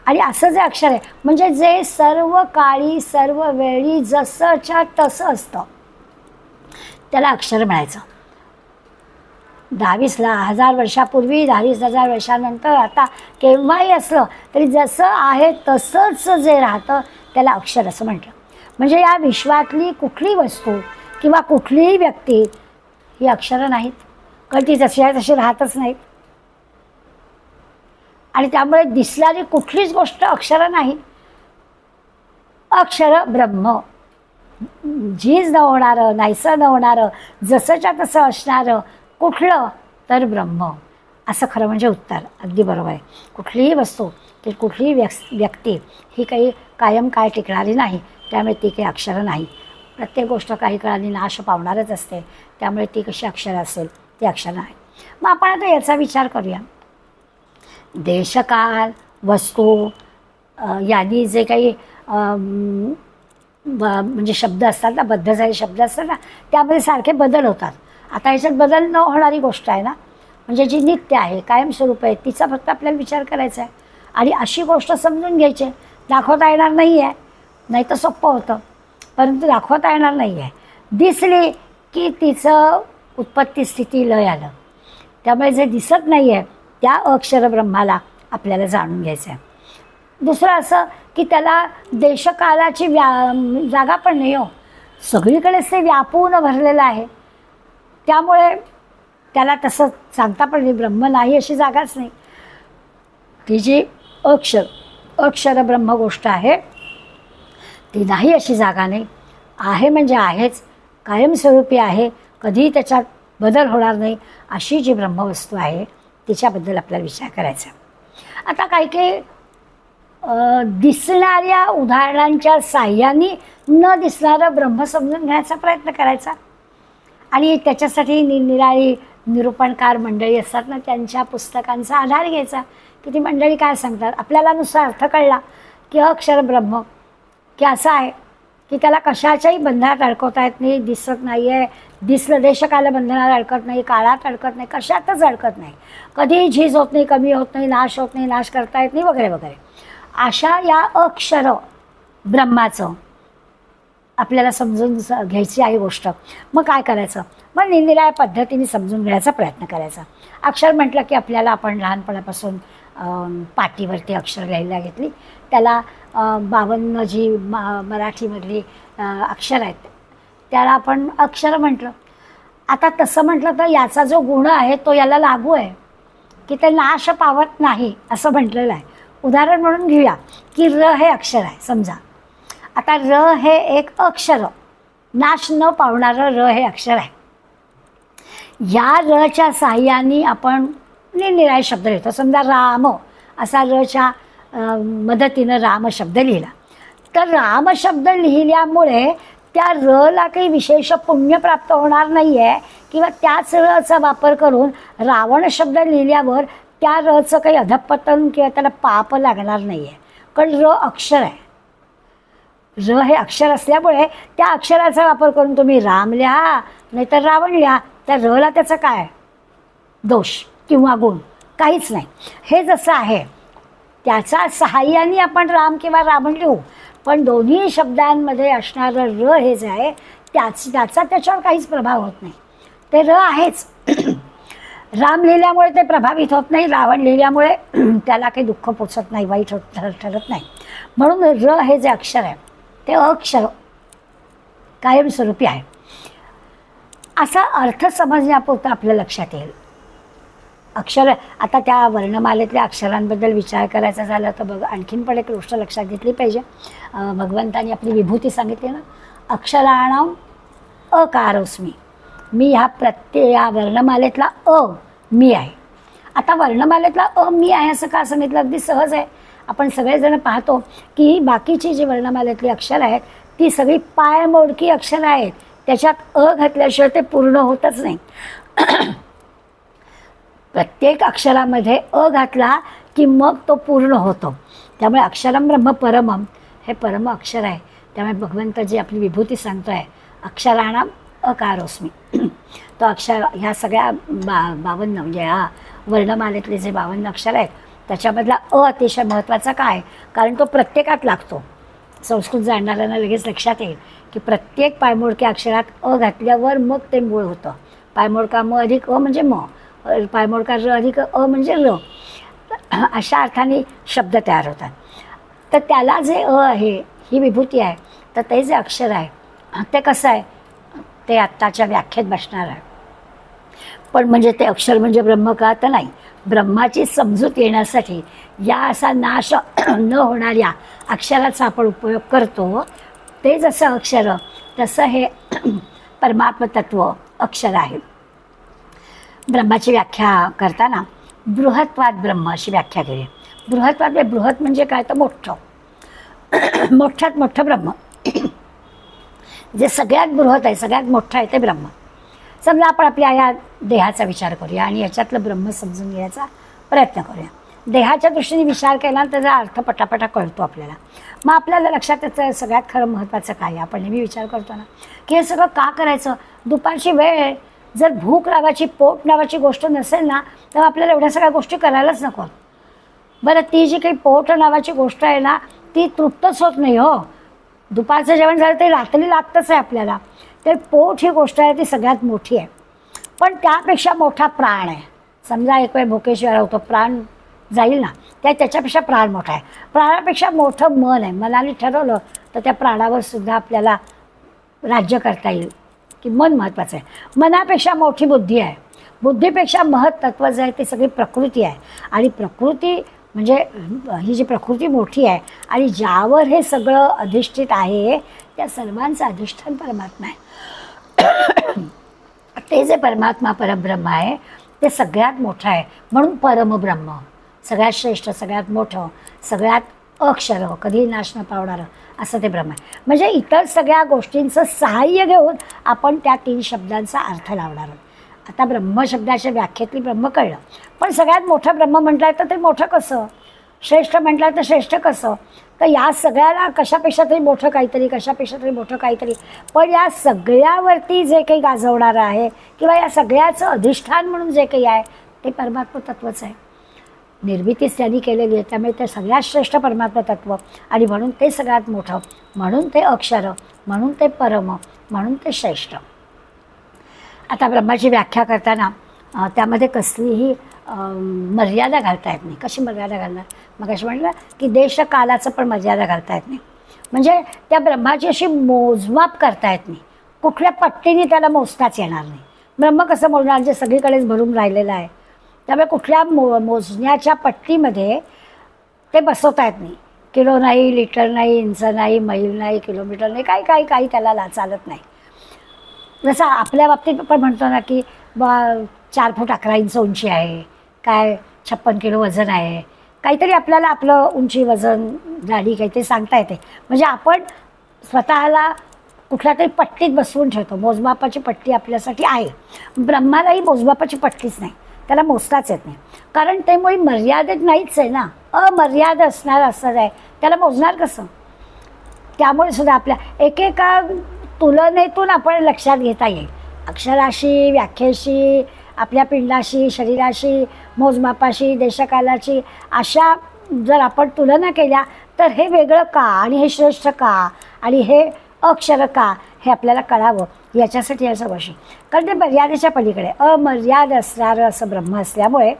आणि असं जे अक्षर आहे म्हणजे जे सर्व काळी सर्व वेळी जसंच्या तसं असतं त्याला अक्षर म्हणायचं. 22,000 वर्षापूर्वी, 22,000 वर्षानंतर, आता केव्हाही असलं तरी जसं आहे तसंच जे राहतं त्याला अक्षर असं म्हटलं. म्हणजे या विश्वातली कुठली वस्तू किंवा कुठलीही व्यक्ती ही अक्षरं नाहीत, कारण ती जशी आहे तशी राहतच नाहीत. आणि त्यामुळे दिसणारी कुठलीच गोष्ट अक्षरं नाही. अक्षर ब्रह्म, झीज न होणारं, नाहीसं न होणारं, जसंच्या तसं असणारं कुठलं तर ब्रह्म, असं खरं म्हणजे उत्तर. अगदी बरोबर आहे. कुठलीही वस्तू की कुठलीही व्यक्ती ही काही कायम काय टिकणारी नाही, त्यामुळे ती काही अक्षरं नाही. प्रत्येक गोष्ट काही काळाने नाश पावणारच असते, त्यामुळे ती कशी अक्षरं असेल, ती अक्षरं आहे. मग आपण आता याचा विचार करूया. देशकाल वस्तू यांनी जे काही म्हणजे शब्द असतात ना, बद्ध झालेले शब्द असतात ना, त्यामध्ये सारखे बदल होतात. आता याच्यात बदल न होणारी गोष्ट आहे ना, म्हणजे जी नित्य आहे, कायमस्वरूप आहे, तिचा फक्त आपल्याला विचार करायचा आहे. आणि अशी गोष्ट समजून घ्यायची, दाखवता येणार नाही आहे, नाही तर सोपं होतं, परंतु दाखवता येणार नाही आहे. दिसली की तिचं उत्पत्ती स्थिती लय आलं, त्यामुळे जे दिसत नाही आहे त्या अक्षर ब्रह्माला आपल्याला जाणून घ्यायचं आहे. दुसरं असं की त्याला देशकालाची जागा पण नाही हो, सगळीकडेच ते व्यापून भरलेलं आहे, त्यामुळे त्याला तसं सांगता पण नाही, ब्रह्म नाही अशी जागाच नाही. ती जी अक्षर ब्रह्म गोष्ट आहे ती नाही अशी जागा नाही, आहे म्हणजे आहेच, कायमस्वरूपी आहे, कधीही त्याच्यात बदल होणार नाही, अशी जी ब्रह्मवस्तू आहे तिच्याबद्दल आपल्याला विचार करायचा. आता काही काही दिसणाऱ्या उदाहरणांच्या साह्याने न दिसणारं ब्रह्म समजून घेण्याचा प्रयत्न करायचा. आणि त्याच्यासाठी निरनिराळी निरूपणकार मंडळी असतात ना, त्यांच्या पुस्तकांचा आधार घ्यायचा की ती मंडळी काय सांगतात. आपल्याला नुसार अर्थ कळला की अक्षर ब्रह्म की असं आहे की त्याला कशाच्याही बंधनात अडकवता येत नाही, दिसत नाही आहे, दिसलं देशकाला बंधनात अडकत नाही, काळात अडकत नाही, कशातच अडकत नाही, कधीही झीज होत नाही, कमी होत नाही, नाश होत नाही, नाश करता येत नाही, वगैरे वगैरे. अशा या अक्षर ब्रह्माचं आपल्याला समजून घ्यायची आहे गोष्ट. मग काय करायचं, मग निरनिराळ्या पद्धतीने समजून घेण्याचा प्रयत्न करायचा. अक्षर म्हटलं की आपल्याला आपण लहानपणापासून पाटीवरती अक्षर लिहायला घेतली, त्याला 52 जी मराठीमधली अक्षर आहेत त्याला आपण अक्षर म्हटलं. आता तसं म्हटलं तर याचा जो गुण आहे तो याला लागू आहे की ते नाश पावत नाही असं म्हटलेलं आहे. उदाहरण म्हणून घेऊया की र हे अक्षर आहे समजा. आता र हे एक अक्षर, नाश न पावणारं र हे अक्षर आहे. या रच्या साह्याने आपण निरनिराळे शब्द लिहितो. समजा राम असा रच्या मदतीनं राम शब्द लिहिला, तर राम शब्द लिहिल्यामुळे त्या रला काही विशेष पुण्य प्राप्त होणार नाही आहे किंवा त्याच रचा वापर करून रावण शब्द लिहिल्यावर त्या रचं काही अधपतन किंवा त्याला पाप लागणार नाही आहे, कारण र अक्षर आहे. र हे अक्षर असल्यामुळे त्या अक्षराचा वापर करून तुम्ही राम लिहा नाहीतर रावण लिहा, त्या रला त्याचा काय दोष किंवा गुण काहीच नाही. हे जसं आहे त्याच्या सहाय्याने आपण राम किंवा रावण लिहू, पण दोन्ही शब्दांमध्ये असणारं र हे जे आहे त्याचा त्याच्यावर काहीच प्रभाव होत नाही. ते र आहेच. राम लिहिल्यामुळे ते प्रभावित होत नाही, रावण लिहिल्यामुळे त्याला काही दुःख पोचत नाही, वाईट ठरत नाही. म्हणून र हे जे अक्षर आहे ते अक्षर कायमस्वरूपी आहे. असा अर्थ समजण्यापुरतं आपल्या लक्षात येईल. अक्षर आता त्या वर्णमालेतल्या अक्षरांबद्दल विचार करायचा झाला तर बघ आणखीन पण एक गोष्ट लक्षात घेतली पाहिजे. भगवंतांनी आपली विभूती सांगितली ना, अक्षराणाम अकारोस्मी. मी या वर्णमालेतला मी आहे. आता वर्णमालेतला मी आहे असं का सांगितलं? अगदी सहज आहे. आपण सगळेजण पाहतो की बाकीची जी वर्णमालेतली अक्षर आहेत ती सगळी पायमोडकी अक्षर आहेत, त्याच्यात घातल्याशिवाय ते पूर्ण होतच नाही. प्रत्येक अक्षरामध्ये घातला की मग तो पूर्ण होतो. त्यामुळे अक्षरम ब्रह्म परमम हे परम अक्षर आहे. त्यामुळे भगवंत जी आपली विभूती सांगतो आहे अक्षराणाम अकारोस्मी, तो अक्षर ह्या सगळ्या 52 म्हणजे ह्या वर्णमालेतले जे 52 अक्षर आहेत त्याच्यामधला अतिशय महत्त्वाचा काय, कारण तो प्रत्येकात लागतो. संस्कृत जाणणाऱ्यांना लगेच लक्षात येईल की प्रत्येक पायमोडक्या अक्षरात घातल्यावर मग ते मूळ होतं. पायमोडका म अधिक म्हणजे म, पायमोडका र अधिक म्हणजे र, अशा अर्थाने शब्द तयार होतात. तर त्याला जे आहे ही विभूती आहे, तर ते जे अक्षर आहे ते कसं आहे ते आत्ताच्या व्याख्येत बसणार आहे. पण म्हणजे ते अक्षर म्हणजे ब्रह्म का तर नाही, ब्रह्माची समजूत येण्यासाठी या असा नाश न होणाऱ्या अक्षराचा आपण उपयोग करतो. ते जसं अक्षर तसं हे परमात्मतत्व अक्षर आहे. ब्रह्माची व्याख्या करताना बृहत्वाद ब्रह्म अशी व्याख्या केली. बृहत्वाद बृहत म्हणजे काय तर मोठं, मोठ्यात मोठं ब्रह्म, जे सगळ्यात बृहत आहे सगळ्यात मोठं आहे ते ब्रह्म. समजा आपण आपल्या या देहाचा विचार करूया आणि याच्यातलं ब्रह्म समजून घ्यायचा प्रयत्न करूया. देहाच्या दृष्टीने विचार केला तर त्याचा अर्थ पटापटा कळतो आपल्याला. मग आपल्याला लक्षात याचं सगळ्यात खरं महत्त्वाचं काय, आपण नेहमी विचार करतो ना की हे सगळं का करायचं. दुपारची वेळ, जर भूक नावाची पोट नावाची गोष्ट नसेल ना तर आपल्याला एवढ्या सगळ्या गोष्टी करायलाच नको. बरं, ती जी काही पोट नावाची गोष्ट आहे ना ती तृप्तच होत नाही हो. दुपारचं जेवण झालं ते रात्री लागतंच आहे आपल्याला. तर पोट ही गोष्ट आहे ती सगळ्यात मोठी आहे. पण त्यापेक्षा मोठा प्राण आहे. समजा एक वेळ भुकेशिवाय राहतो, प्राण जाईल ना, त्याच्यापेक्षा प्राण मोठा आहे. प्राणापेक्षा मोठं मन आहे. मनाने ठरवलं तर त्या प्राणावर सुद्धा आपल्याला राज्य करता येईल की मन महत्त्वाचं आहे. मनापेक्षा मोठी बुद्धी आहे. बुद्धीपेक्षा महत्त्व जे आहे ते सगळी प्रकृती आहे. आणि प्रकृती म्हणजे ही जी प्रकृती मोठी आहे आणि ज्यावर हे सगळं अधिष्ठित आहे त्या सर्वांचं अधिष्ठान परमात्मा आहे. ते जे परमात्मा परब्रह्म आहे ते सगळ्यात मोठं आहे. म्हणून परमब्रह्म सगळ्यात श्रेष्ठ, सगळ्यात मोठं, सगळ्यात अक्षर, कधीही नाश न पावणारं असं ते ब्रह्म आहे. म्हणजे इतर सगळ्या गोष्टींचं सहाय्य घेऊन आपण त्या 3 शब्दांचा अर्थ लावणार आहोत. आता ब्रह्मशब्दाच्या व्याख्येतली ब्रह्म कळलं, पण सगळ्यात मोठं ब्रह्म म्हटलं तर ते मोठं कसं, श्रेष्ठ म्हटलं तर श्रेष्ठ कसं. तर या सगळ्याला कशापेक्षा तरी मोठं काहीतरी, कशापेक्षा तरी मोठं काहीतरी, पण या सगळ्यावरती जे काही गाजवणारं आहे किंवा या सगळ्याचं अधिष्ठान म्हणून जे काही आहे ते परमात्म तत्वच आहे. निर्मितीच त्यांनी केलेली आहे. त्यामुळे ते सगळ्यात श्रेष्ठ परमात्म तत्व आणि म्हणून ते सगळ्यात मोठं, म्हणून ते अक्षर, म्हणून ते परम, म्हणून ते श्रेष्ठ. आता ब्रह्माची व्याख्या करताना त्यामध्ये कसलीही मर्यादा घालता येत नाही. कशी मर्यादा घालणार? मग अशी म्हटलं की देशकालाचं पण मर्यादा घालता येत नाही. म्हणजे त्या ब्रह्माची अशी मोजमाप करता येत नाही. कुठल्या पट्टीने त्याला मोजताच येणार नाही. ब्रह्म कसं मोजणार जे सगळीकडेच भरून राहिलेलं आहे. त्यामुळे कुठल्या मोजण्याच्या पट्टीमध्ये ते बसवता येत नाही. किलो नाही, लिटर नाही, इंच नाही, मैल नाही, किलोमीटर नाही, काही त्याला चालत नाही. जसं आपल्या बाबतीत आपण म्हणतो ना की 4 फूट 11 इंच उंची आहे, काय 56 किलो वजन आहे, काहीतरी आपल्याला आपलं उंची वजन जाडी काहीतरी सांगता येते. म्हणजे आपण स्वतःला कुठल्या तरी पट्टीत बसवून ठेवतो. मोजमापाची पट्टी आपल्यासाठी आहे. ब्रह्मालाही मोजमापाची पट्टीच नाही, त्याला मोजताच येत नाही, कारण ते मुळी मर्यादित नाहीच आहे ना, अमर्याद असणार असं आहे, त्याला मोजणार कसं? त्यामुळे सुद्धा आपल्या एकेका तुलनेतून आपण लक्षात घेता येईल. अक्षराशी, व्याख्येशी, आपल्या पिंडाशी, शरीराशी, मोजमापाशी, देशकालाची, अशा जर आपण तुलना केल्या तर हे वेगळं का आणि हे श्रेष्ठ का आणि हे अक्षर का, हे आपल्याला कळावं याच्यासाठी असं वर्षी. कारण ते मर्यादेच्या पलीकडे अमर्याद असणारं असं ब्रह्म असल्यामुळे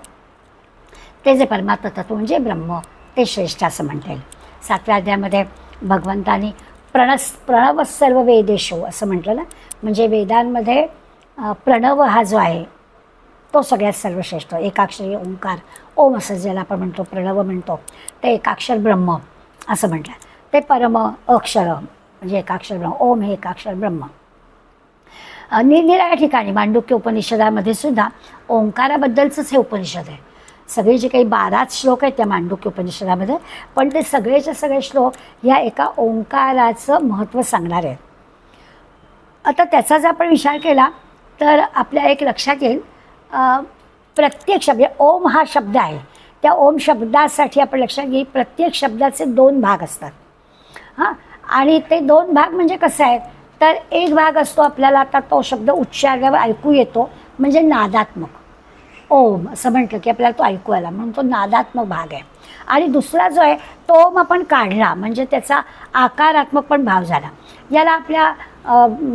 ते जे परमात्म तत्व म्हणजे ब्रह्म ते श्रेष्ठ असं म्हणता येईल. 7व्या अध्यायामध्ये भगवंतानी प्रणव सर्व वेदेशो असं म्हटलं ना, म्हणजे वेदांमध्ये प्रणव हा जो आहे तो सगळ्यात सर्वश्रेष्ठ. एकाक्षरी ओंकार, ओम असं ज्याला आपण म्हणतो, प्रणव म्हणतो, ते एकाक्षर ब्रह्म असं म्हटलं. ते परम अक्षर म्हणजे एकाक्षर ब्रह्म, ओम हे एकाक्षर ब्रह्म. निरनिराळ्या ठिकाणी मांडुक्य उपनिषदामध्ये सुद्धा ओंकाराबद्दलचंच हे उपनिषद आहे. सगळे जे काही 12 श्लोक आहेत त्या मांडुक्य उपनिषदामध्ये, पण ते सगळेचे सगळे श्लोक ह्या एका ओंकाराचं महत्त्व सांगणारे आहेत. आता त्याचा जर आपण विचार केला तर आपल्या एक लक्षात येईल, प्रत्येक शब्द, ओम हा शब्द आहे, त्या ओम शब्दासाठी आपण लक्षात घेईल प्रत्येक शब्दाचे 2 भाग असतात. हां, आणि ते 2 भाग म्हणजे कसं आहे, तर एक भाग असतो आपल्याला आता तो शब्द उच्चारल्यावर ऐकू येतो म्हणजे नादात्मक, ओम असं म्हटलं की आपल्याला तो ऐकू आला म्हणून तो नादात्मक भाग आहे. आणि दुसरा जो आहे तो ओम आपण काढला म्हणजे त्याचा आकारात्मक पण भाव झाला. याला आपल्या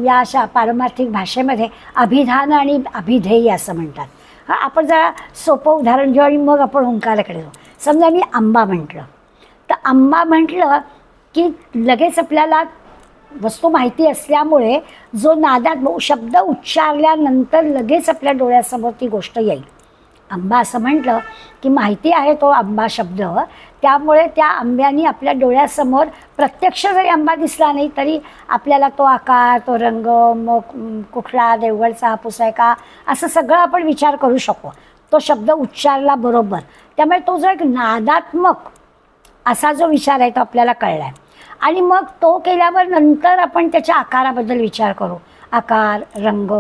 या अशा पारमार्थिक भाषेमध्ये अभिधान आणि अभिधेय असं म्हणतात. हां, आपण जरा सोपं उदाहरण घेऊ आणि मग आपण ओंकाराकडे जाऊ. समजा मी आंबा म्हटलं, तर आंबा म्हटलं की लगेच आपल्याला वस्तू माहिती असल्यामुळे जो नादात शब्द उच्चारल्यानंतर लगेच आपल्या डोळ्यासमोर ती गोष्ट येईल. आंबा असं म्हटलं की माहिती आहे तो आंबा शब्द, त्यामुळे त्या आंब्यानी आपल्या डोळ्यासमोर प्रत्यक्ष जरी आंबा दिसला नाही तरी आपल्याला तो आकार, तो रंग, मग कुठला देवगडचा हापूस आहे का, असं सगळं आपण विचार करू शकतो तो शब्द उच्चारला बरोबर. त्यामुळे तो जो एक नादात्मक असा जो विचार आहे तो आपल्याला कळला आहे. आणि मग तो केल्यावर नंतर आपण त्याच्या आकाराबद्दल विचार करू, आकार, रंग,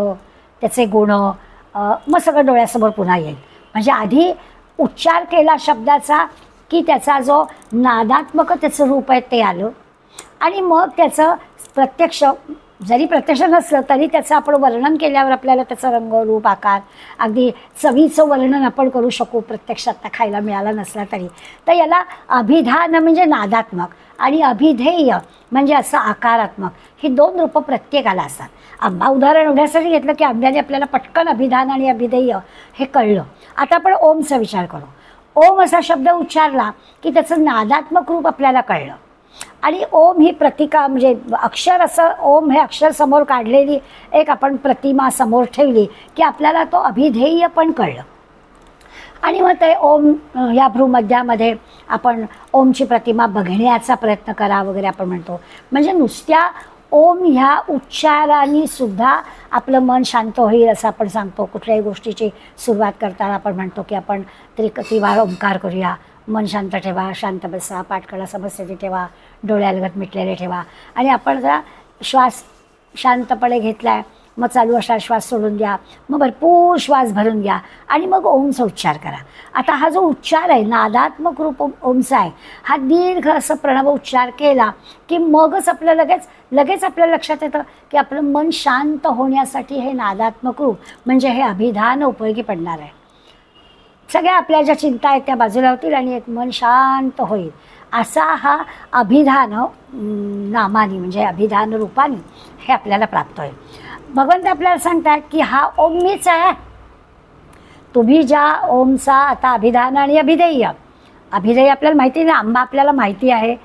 त्याचे गुण, मग सगळं डोळ्यासमोर पुन्हा येईल. म्हणजे आधी उच्चार केला शब्दाचा की त्याचा जो नादात्मक त्याचं रूप आहे ते आलं, आणि मग त्याचं प्रत्यक्ष जरी प्रत्यक्ष नसलं तरी त्याचं आपण वर्णन केल्यावर आपल्याला त्याचं रंग, रूप, आकार, अगदी चवीचं वर्णन आपण करू शकू प्रत्यक्षात आता खायला मिळाला नसला तरी. तर याला अभिधान म्हणजे नादात्मक आणि अभिधेय म्हणजे असं आकारात्मक, ही 2 रूपं प्रत्येकाला असतात. आंबा उदाहरण एवढ्यासाठी घेतलं की आंब्याने आपल्याला पटकन अभिधान आणि अभिधेय हे कळलं. आता आपण ओमचा विचार करू. ओम असा शब्द उच्चारला की त्याचं नादात्मक रूप आपल्याला कळलं, आणि ओम ही प्रतिका म्हणजे अक्षर, असं ओम हे अक्षर समोर काढलेली एक आपण प्रतिमा समोर ठेवली की आपल्याला तो अभिधेय पण कळलं. आणि मग ते ओम या भ्रूमध्यामध्ये आपण ओमची प्रतिमा बघण्याचा प्रयत्न करा वगैरे आपण म्हणतो. म्हणजे नुसत्या ओम ह्या उच्चाराने सुद्धा आपलं मन शांत होईल असं आपण सांगतो. कुठल्याही गोष्टीची सुरुवात करताना आपण म्हणतो की आपण त्रिवार ओंकार करूया, मन शांत ठेवा, शांत बसा, पाठकडा समस्येने ठेवा, डोळ्यालगत मिटलेले ठेवा, आणि आपण जरा श्वास शांतपणे घेतला आहे मग चालू असा श्वास सोडून द्या, मग भरपूर श्वास भरून घ्या आणि मग ओमचा उच्चार करा. आता हा जो उच्चार आहे नादात्मक रूप ओमचा आहे, हा दीर्घ असं प्रणव उच्चार केला की मगच आपलं लगेच आपल्या लक्षात येतं की आपलं मन शांत होण्यासाठी हे नादात्मक रूप म्हणजे हे अभिधान उपयोगी पडणार आहे. सगळ्या आपल्या ज्या चिंता आहेत त्या बाजूला होतील आणि एक मन शांत होईल, असा हा अभिधान नामानी म्हणजे अभिधान रूपाने हे आपल्याला प्राप्त होईल. भगवंत आपल्याला सांगतात की हा ओम मीच आहे. तुम्ही ज्या ओमचा आता अभिधान आणि अभिधेय आपल्याला माहिती नाही, आंबा आपल्याला माहिती आहे.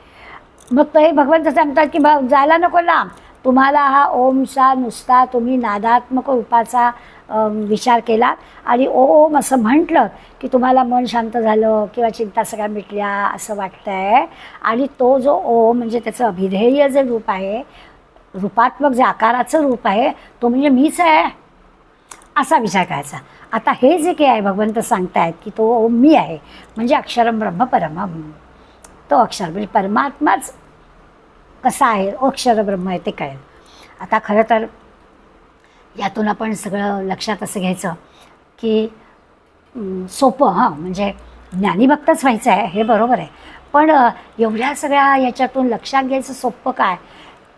मग तो हे भगवंत सांगतात की जायला नको लांब, तुम्हाला हा ओमचा नुसता तुम्ही नादात्मक रूपाचा विचार केला आणि ओम असं म्हटलं की तुम्हाला मन शांत झालं किंवा चिंता सगळ्या मिटल्या असं वाटतंय. आणि तो जो ओम म्हणजे त्याचं अभिधेय जे रूप आहे, रूपात्मक जे आकाराचं रूप आहे, तो म्हणजे मीच आहे असा विचार करायचा. आता हे जे काही आहे भगवंत सांगतायत की तो ओम मी आहे म्हणजे अक्षरम ब्रह्म परमम, तो अक्षर म्हणजे परमात्माच कसा आहे, अक्षर ब्रह्म आहे ते कळेल. आता खरं तर यातून आपण सगळं लक्षात असं घ्यायचं की सोपं, म्हणजे ज्ञानीभक्तच व्हायचं आहे हे बरोबर आहे, पण एवढ्या सगळ्या याच्यातून लक्षात घ्यायचं सोपं काय,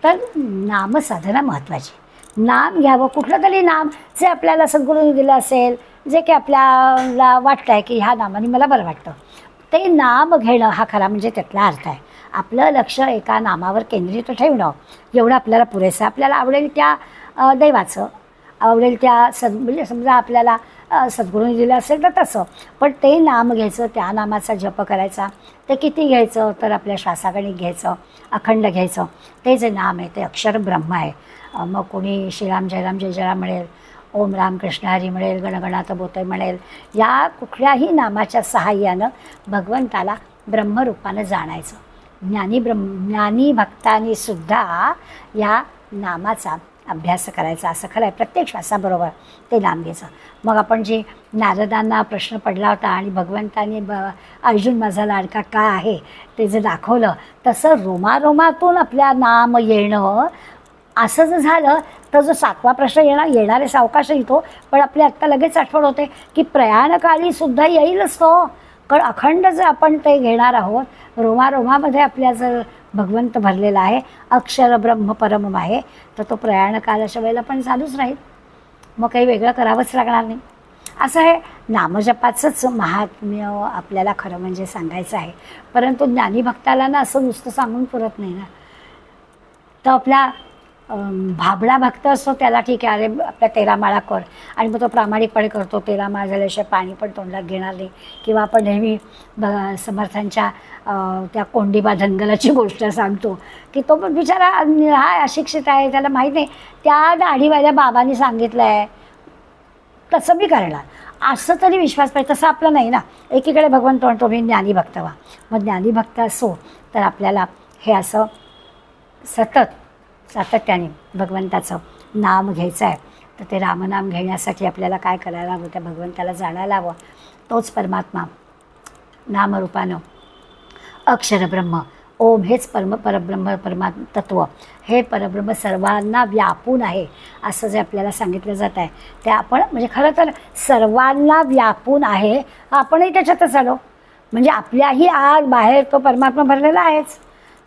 तर नामसाधना महत्त्वाची. नाम घ्यावं, कुठलं तरी नाम जे आपल्याला सद्गुरूंनी दिलं असेल, जे की आपल्याला वाटतं आहे की ह्या नामाने मला बरं वाटतं, ते नाम घेणं हा खरा म्हणजे त्यातला अर्थ आहे. आपलं लक्ष एका नामावर केंद्रित ठेवणं एवढं आपल्याला पुरेसं. आपल्याला आवडेल त्या दैवाचं, आवडेल त्या म्हणजे समजा आपल्याला सद्गुरूंनी दिलं असेल तर तसं, पण ते नाम घ्यायचं, त्या नामाचा जप करायचा. ते किती घ्यायचं, तर आपल्या श्वासागणिक घ्यायचं, अखंड घ्यायचं. ते जे नाम आहे ते अक्षर ब्रह्म आहे. मग कोणी श्रीराम जयराम जय जयराम म्हणेल, ओम राम कृष्ण हरी म्हणेल, गणगणात बोते म्हणेल, या कुठल्याही नामाच्या सहाय्यानं भगवंताला ब्रह्मरूपानं जाणायचं. ज्ञानी भक्तांनी सुद्धा या नामाचा अभ्यास करायचा, असं खरं आहे. प्रत्येक श्वासाबरोबर ते नाम घ्यायचं. मग आपण जे नारदांना प्रश्न पडला होता आणि भगवंतांनी अर्जुन माझा लाडका का आहे ते जे दाखवलं, तसं रोमारोमातून आपल्या नाम येणं असं जर झालं तर जो 7वा प्रश्न येणारे सावकाश येतो, पण आपली आत्ता लगेच आठवण होते की प्रयाणकाली सुद्धा येईलच तो. कारण अखंड जर आपण ते घेणार आहोत, रोमारोमामध्ये आपल्या जर भगवंत भरलेला आहे, अक्षर ब्रह्म परम आहे, तर तो प्रयाणकालाच्या वेळेला पण चालूच राहील. मग काही वेगळं करावंच लागणार नाही. असं हे नामजपाचंच महात्म्य आपल्याला खरं म्हणजे सांगायचं आहे. परंतु ज्ञानीभक्ताला ना असं नुसतं सांगून पुरत नाही ना. तर आपला भाबडा भक्त असतो त्याला ठीक आहे, अरे आपल्या 13 माळा कर, आणि मग तो प्रामाणिकपणे करतो. 13 माळा झाल्याशिवाय पाणी पण तोंडात घेणार नाही. किंवा आपण नेहमी समर्थांच्या त्या कोंडीबा धनगलाची गोष्ट सांगतो की तो पण बिचारा हा अशिक्षित आहे, त्याला माहीत नाही, त्या दाढीवाल्या बाबांनी सांगितलं आहे तसं मी करणार, असं तरी विश्वास पाहिजे. तसं आपलं नाही ना. एकीकडे भगवंत म्हणतो मी ज्ञानीभक्त व्हा. मग ज्ञानीभक्त असो तर आपल्याला हे असं सातत्याने भगवंताचं नाम घ्यायचं आहे. तर ते रामनाम घेण्यासाठी आपल्याला काय करायला हवं, त्या भगवंताला जाणायला हवं. तोच परमात्मा नामरूपानं अक्षरब्रह्म ओम हेच परब्रह्म तत्व, हे परब्रह्म सर्वांना व्यापून आहे असं जे आपल्याला सांगितलं जात आहे, ते आपण म्हणजे खरं तर सर्वांना व्यापून आहे, आपणही त्याच्यातच आलो. म्हणजे आपल्याही आत बाहेर तो परमात्मा भरलेला आहेच.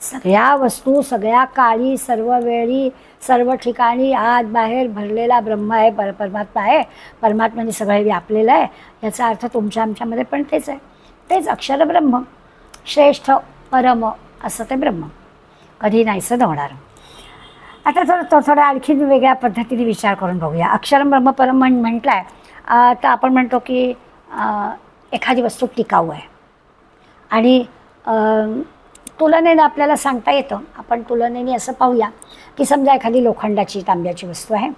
सगळ्या वस्तू, सगळ्या काळी, सर्व वेळी, सर्व ठिकाणी आत बाहेर भरलेला ब्रह्म आहे, परमात्मा आहे. परमात्म्याने सगळे व्यापलेलं आहे. याचा अर्थ तुमच्या आमच्यामध्ये पण तेच आहे. तेच अक्षर ब्रह्म, श्रेष्ठ परम असं ते ब्रह्म, कधी नाहीसं होणार. आता थोडा आणखी वेगळ्या पद्धतीने विचार करून बघूया. अक्षर ब्रह्म परम म्हटलं आहे तर आपण म्हणतो की एखादी वस्तू टिकाऊ आहे आणि तुलनेनं आपल्याला सांगता येतं. आपण तुलनेने असं पाहूया की समजा एखादी लोखंडाची तांब्याची वस्तू आहे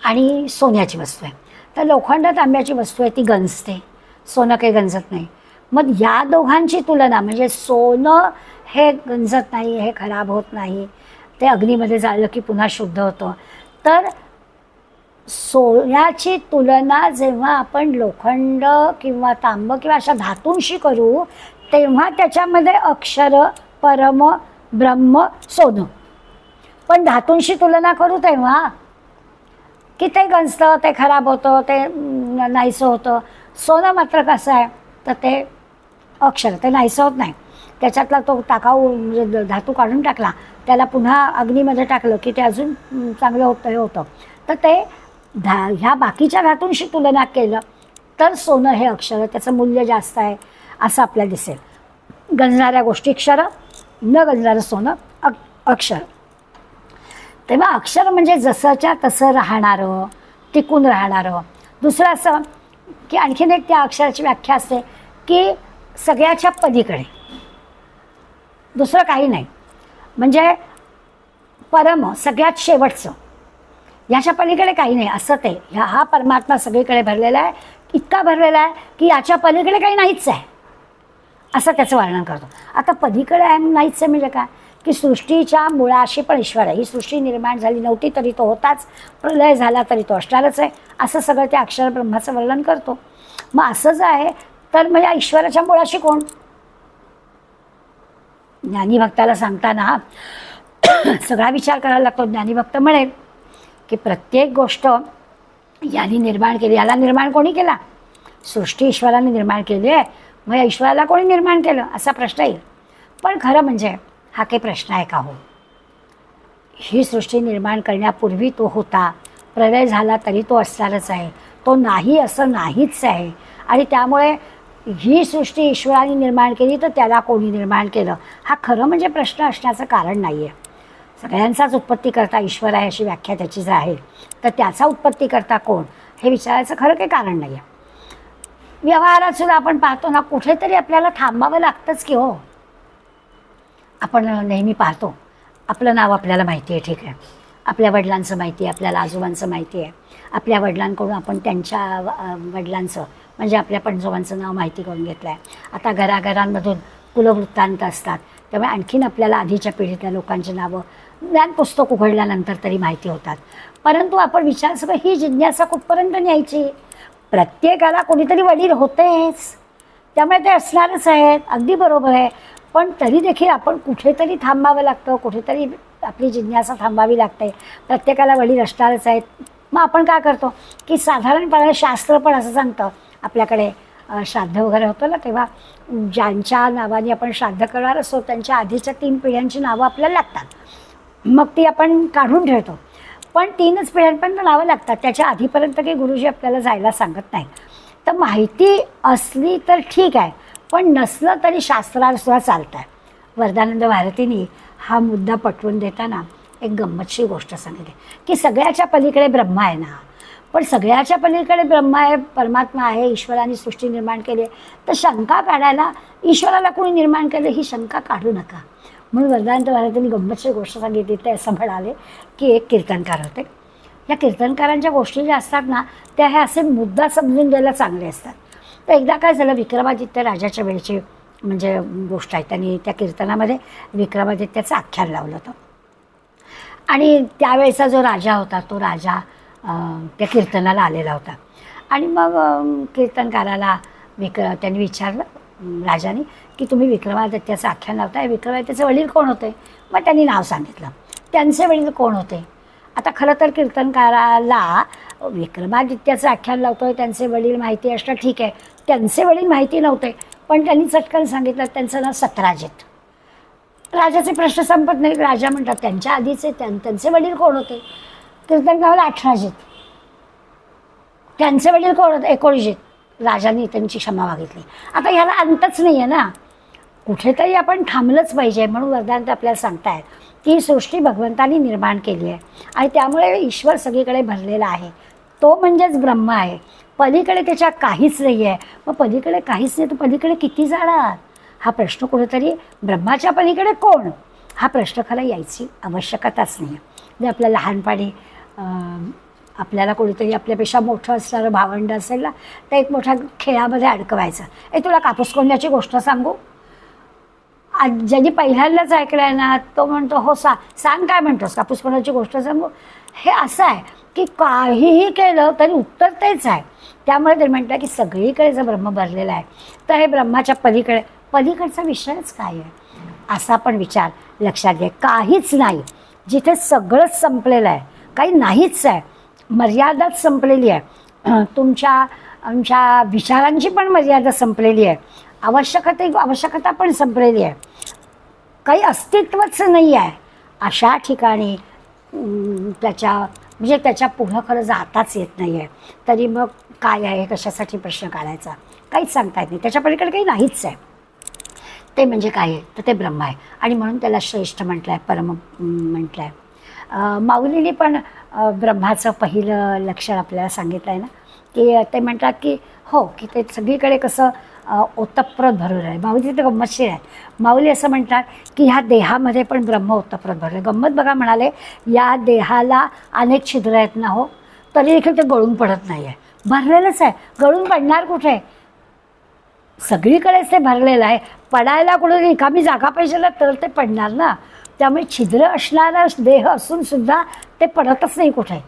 आणि सोन्याची वस्तू आहे. तर लोखंड तांब्याची वस्तू आहे ती गंजते, सोनं काही गंजत नाही. मग या दोघांची तुलना म्हणजे सोनं हे गंजत नाही, हे खराब होत नाही, ते अग्नीमध्ये जाळलं की पुन्हा शुद्ध होतं. तर सोन्याची तुलना जेव्हा आपण लोखंड किंवा तांब किंवा अशा धातूंशी करू तेव्हा त्याच्यामध्ये अक्षर परम ब्रह्म सोनं. पण धातूंशी तुलना करू तेव्हा की ते गंजतं, ते खराब होतं, ते नाहीसं होतं. सोनं मात्र कसं आहे तर ते अक्षर, ते नाहीसं होत नाही. त्याच्यातला तो टाकाऊ म्हणजे धातू काढून टाकला, त्याला पुन्हा अग्नीमध्ये टाकलं की ते अजून चांगलं होतं, हे होतं. तर ते ह्या बाकीच्या धातूंशी तुलना केलं तर सोनं हे अक्षर, त्याचं मूल्य जास्त आहे असं आपल्याला दिसेल. गंजणाऱ्या गोष्टी क्षर, न गंजणारं सोनं अक्षर. तेव्हा अक्षर म्हणजे जसंच्या तसं राहणारं, टिकून राहणारं. दुसरं असं की आणखीन एक त्या अक्षराची व्याख्या असते की सगळ्याच्या पलीकडे, दुसरं काही नाही, म्हणजे परम सगळ्यात शेवटचं, याच्या पलीकडे काही नाही असं ते. हा परमात्मा सगळीकडे भरलेला आहे, इतका भरलेला आहे की याच्या पलीकडे काही नाहीच आहे असं त्याचं वर्णन करतो. आता पलीकडे आहे नाहीच आहे म्हणजे काय की सृष्टीच्या मुळाशी पण ईश्वर आहे. ही सृष्टी निर्माण झाली नव्हती तरी तो होताच, प्रलय झाला तरी तो असणारच आहे, असं सगळं त्या अक्षर ब्रह्माचं वर्णन करतो. मग असंच आहे तर म्हणजे ईश्वराच्या मुळाशी कोण? ज्ञानी भक्ताला सांगताना सगळा विचार करायला लागतो. ज्ञानीभक्त म्हणेल की प्रत्येक गोष्ट याने निर्माण केली. याला निर्माण कोणी केला? सृष्टी ईश्वराने निर्माण केली आहे. मग या ईश्वराला कोणी निर्माण केलं असा प्रश्न येईल. पण खरं म्हणजे हा काही प्रश्न आहे का हो? ही सृष्टी निर्माण करण्यापूर्वी तो होता. प्रलय झाला तरी तो असणारच आहे. तो नाही असं नाहीच आहे. आणि त्यामुळे ही सृष्टी ईश्वराने निर्माण केली तर त्याला कोणी निर्माण केलं हा खरं म्हणजे प्रश्न असण्याचं कारण नाही आहे. सगळ्यांचाच उत्पत्तीकर्ता ईश्वर आहे अशी व्याख्या त्याची जर आहे तर त्याचा उत्पत्तीकर्ता कोण हे विचारायचं खरं काही कारण नाही आहे. व्यवहारात सुद्धा आपण पाहतो ना, कुठेतरी आपल्याला थांबावं लागतंच की हो. आपण नेहमी पाहतो आपलं नाव आपल्याला माहिती आहे, ठीक आहे, आपल्या वडिलांचं माहिती आहे, आपल्याला आजोबांचं माहिती आहे, आपल्या वडिलांकडून आपण त्यांच्या वडिलांचं म्हणजे आपल्या पणजोबांचं नाव माहिती करून घेतलं आहे. आता घराघरांमधून कुलवृत्तांत असतात, त्यामुळे आणखीन आपल्याला आधीच्या पिढीतल्या लोकांची नावं ज्ञान पुस्तक उघडल्यानंतर तरी माहिती होतात. परंतु आपण विचार सगळं ही जिज्ञासा कुठपर्यंत न्यायची? प्रत्येकाला कोणीतरी वडील होतेच, त्यामुळे ते असणारच आहेत, अगदी बरोबर आहे. पण तरी देखील आपण कुठेतरी थांबावं लागतं, कुठेतरी आपली जिज्ञासा थांबावी लागते. प्रत्येकाला वडील असणारच आहेत. मग आपण काय करतो की साधारणपणे शास्त्र पण असं सांगतं, आपल्याकडे श्राद्ध वगैरे होतं ना, तेव्हा ज्यांच्या नावाने आपण श्राद्ध करणार असतो त्यांच्या आधीच्या 3 पिढ्यांची नावं आपल्याला लागतात. मग ती आपण काढून ठेवतो. पण 3च पिढ्यांपर्यंत नावं लागतात, त्याच्या आधीपर्यंत काही गुरुजी आपल्याला जायला सांगत नाही. तर माहिती असली तर ठीक आहे, पण नसलं तरी शास्त्रानुसार चालतं आहे. वरदानंद भारतींनी हा मुद्दा पटवून देताना एक गंमतशीर गोष्ट सांगितली की सगळ्याच्या पलीकडे ब्रह्मा आहे ना, पण सगळ्याच्या पलीकडे ब्रह्मा आहे, परमात्मा आहे, ईश्वराने सृष्टी निर्माण केली आहे, तर शंका काढायला ईश्वराला कोणी निर्माण केलं ही शंका काढू नका. म्हणून वरदानंद भारतींनी गंमतशीर गोष्ट सांगितली. ते असं म्हणाले की एक कीर्तनकार होते. या कीर्तनकारांच्या गोष्टी ज्या असतात ना त्या हे असे मुद्दा समजून घ्यायला चांगले असतात. तर एकदा काय झालं, विक्रमादित्य राजाच्या वेळेची म्हणजे गोष्ट आहे. त्यांनी त्या कीर्तनामध्ये विक्रमादित्याचं आख्यान लावलं होतं. आणि त्यावेळेचा जो राजा होता तो राजा त्या कीर्तनाला आलेला होता. आणि मग कीर्तनकाराला त्यांनी विचारलं राजाने की तुम्ही विक्रमादित्याचं आख्यान लावताय, विक्रमादित्याचे वडील कोण होते? मग त्यांनी नाव सांगितलं. त्यांचे वडील कोण होते? आता खरं तर कीर्तनकाराला विक्रमादित्याचं आख्यान लावतोय त्यांचे वडील माहिती असणं ठीक आहे, त्यांचे वडील माहिती नव्हते, पण त्यांनी चटकन सांगितलं त्यांचं नाव सतराजित. राजाचे प्रश्न संपत नाही. राजा म्हणतात त्यांच्या आधीचे त्यांचे वडील कोण होते? कीर्तनकाराला 18जित. त्यांचे वडील कोण होते? 19जित. राजाने त्यांची क्षमा मागितली. आता ह्याला अंतच नाही आहे ना, कुठेतरी आपण थांबलंच पाहिजे. म्हणून वरदानंद आपल्याला सांगतायत की सृष्टी भगवंतानी निर्माण केली आहे आणि त्यामुळे ईश्वर सगळीकडे भरलेला आहे. तो म्हणजेच ब्रह्म आहे. पलीकडे त्याच्या काहीच नाही आहे. मग पलीकडे काहीच नाही तर पलीकडे किती जाणार? हा प्रश्न कुठेतरी ब्रह्माच्या पलीकडे कोण हा प्रश्न खरा यायची आवश्यकताच नाही. म्हणजे आपल्या लहानपणी आपल्याला कोणीतरी आपल्यापेक्षा मोठं असणारं भावंड असेल ना तर एक मोठ्या खेळामध्ये अडकवायचं. तुला कापूस कोंड्याची गोष्ट सांगू? ज्यांनी पहिल्यांदाच ऐकलं आहे ना तो म्हणतो हो सांग काय म्हणतोस, कापूस कोंड्याची गोष्ट सांगू? हे असं आहे की काहीही केलं तरी उत्तर तेच आहे. त्यामुळे ते म्हणतात की सगळीकडे जर ब्रह्म भरलेला आहे तर हे ब्रह्माच्या पलीकडचा विषयच काय आहे असा पण विचार लक्षात घे. काहीच नाही, जिथे सगळंच संपलेलं आहे, काही नाहीच आहे, मर्यादाच संपलेली आहे. आमच्या विचारांची पण मर्यादा संपलेली आहे, आवश्यकता पण संपलेली आहे, काही अस्तित्वच नाही आहे. अशा ठिकाणी त्याच्या पुढं खरं जाताच येत नाही आहे. तरी मग काय आहे, कशासाठी प्रश्न काढायचा? काहीच सांगता येत नाही. त्याच्या पलीकडे काही नाहीच आहे. ते म्हणजे काय आहे तर ते ब्रह्म आहे आणि म्हणून त्याला श्रेष्ठ म्हटलं आहे, परम म्हटलं आहे. माऊलीने पण ब्रह्माचं पहिलं लक्षण आपल्याला सांगितलं आहे ना की ते म्हणतात की हो की ते सगळीकडे कसं ओतप्रोत भरून आहे. माऊली ते गंमतशीर आहे. माऊली असं म्हणतात की ह्या देहामध्ये पण ब्रह्म ओतप्रोत भरलं. गंमत बघा, म्हणाले या देहाला अनेक छिद्र आहेत ना हो, तरी देखील ते गळून पडत नाही आहे, भरलेलंच आहे. गळून पडणार कुठे? सगळीकडेच ते भरलेलं आहे. पडायला कुठे रिकामी जागा पाहिजे ना तर ते पडणार ना. त्यामुळे छिद्र असणारा देह असून सुद्धा ते पडतच नाही कुठे.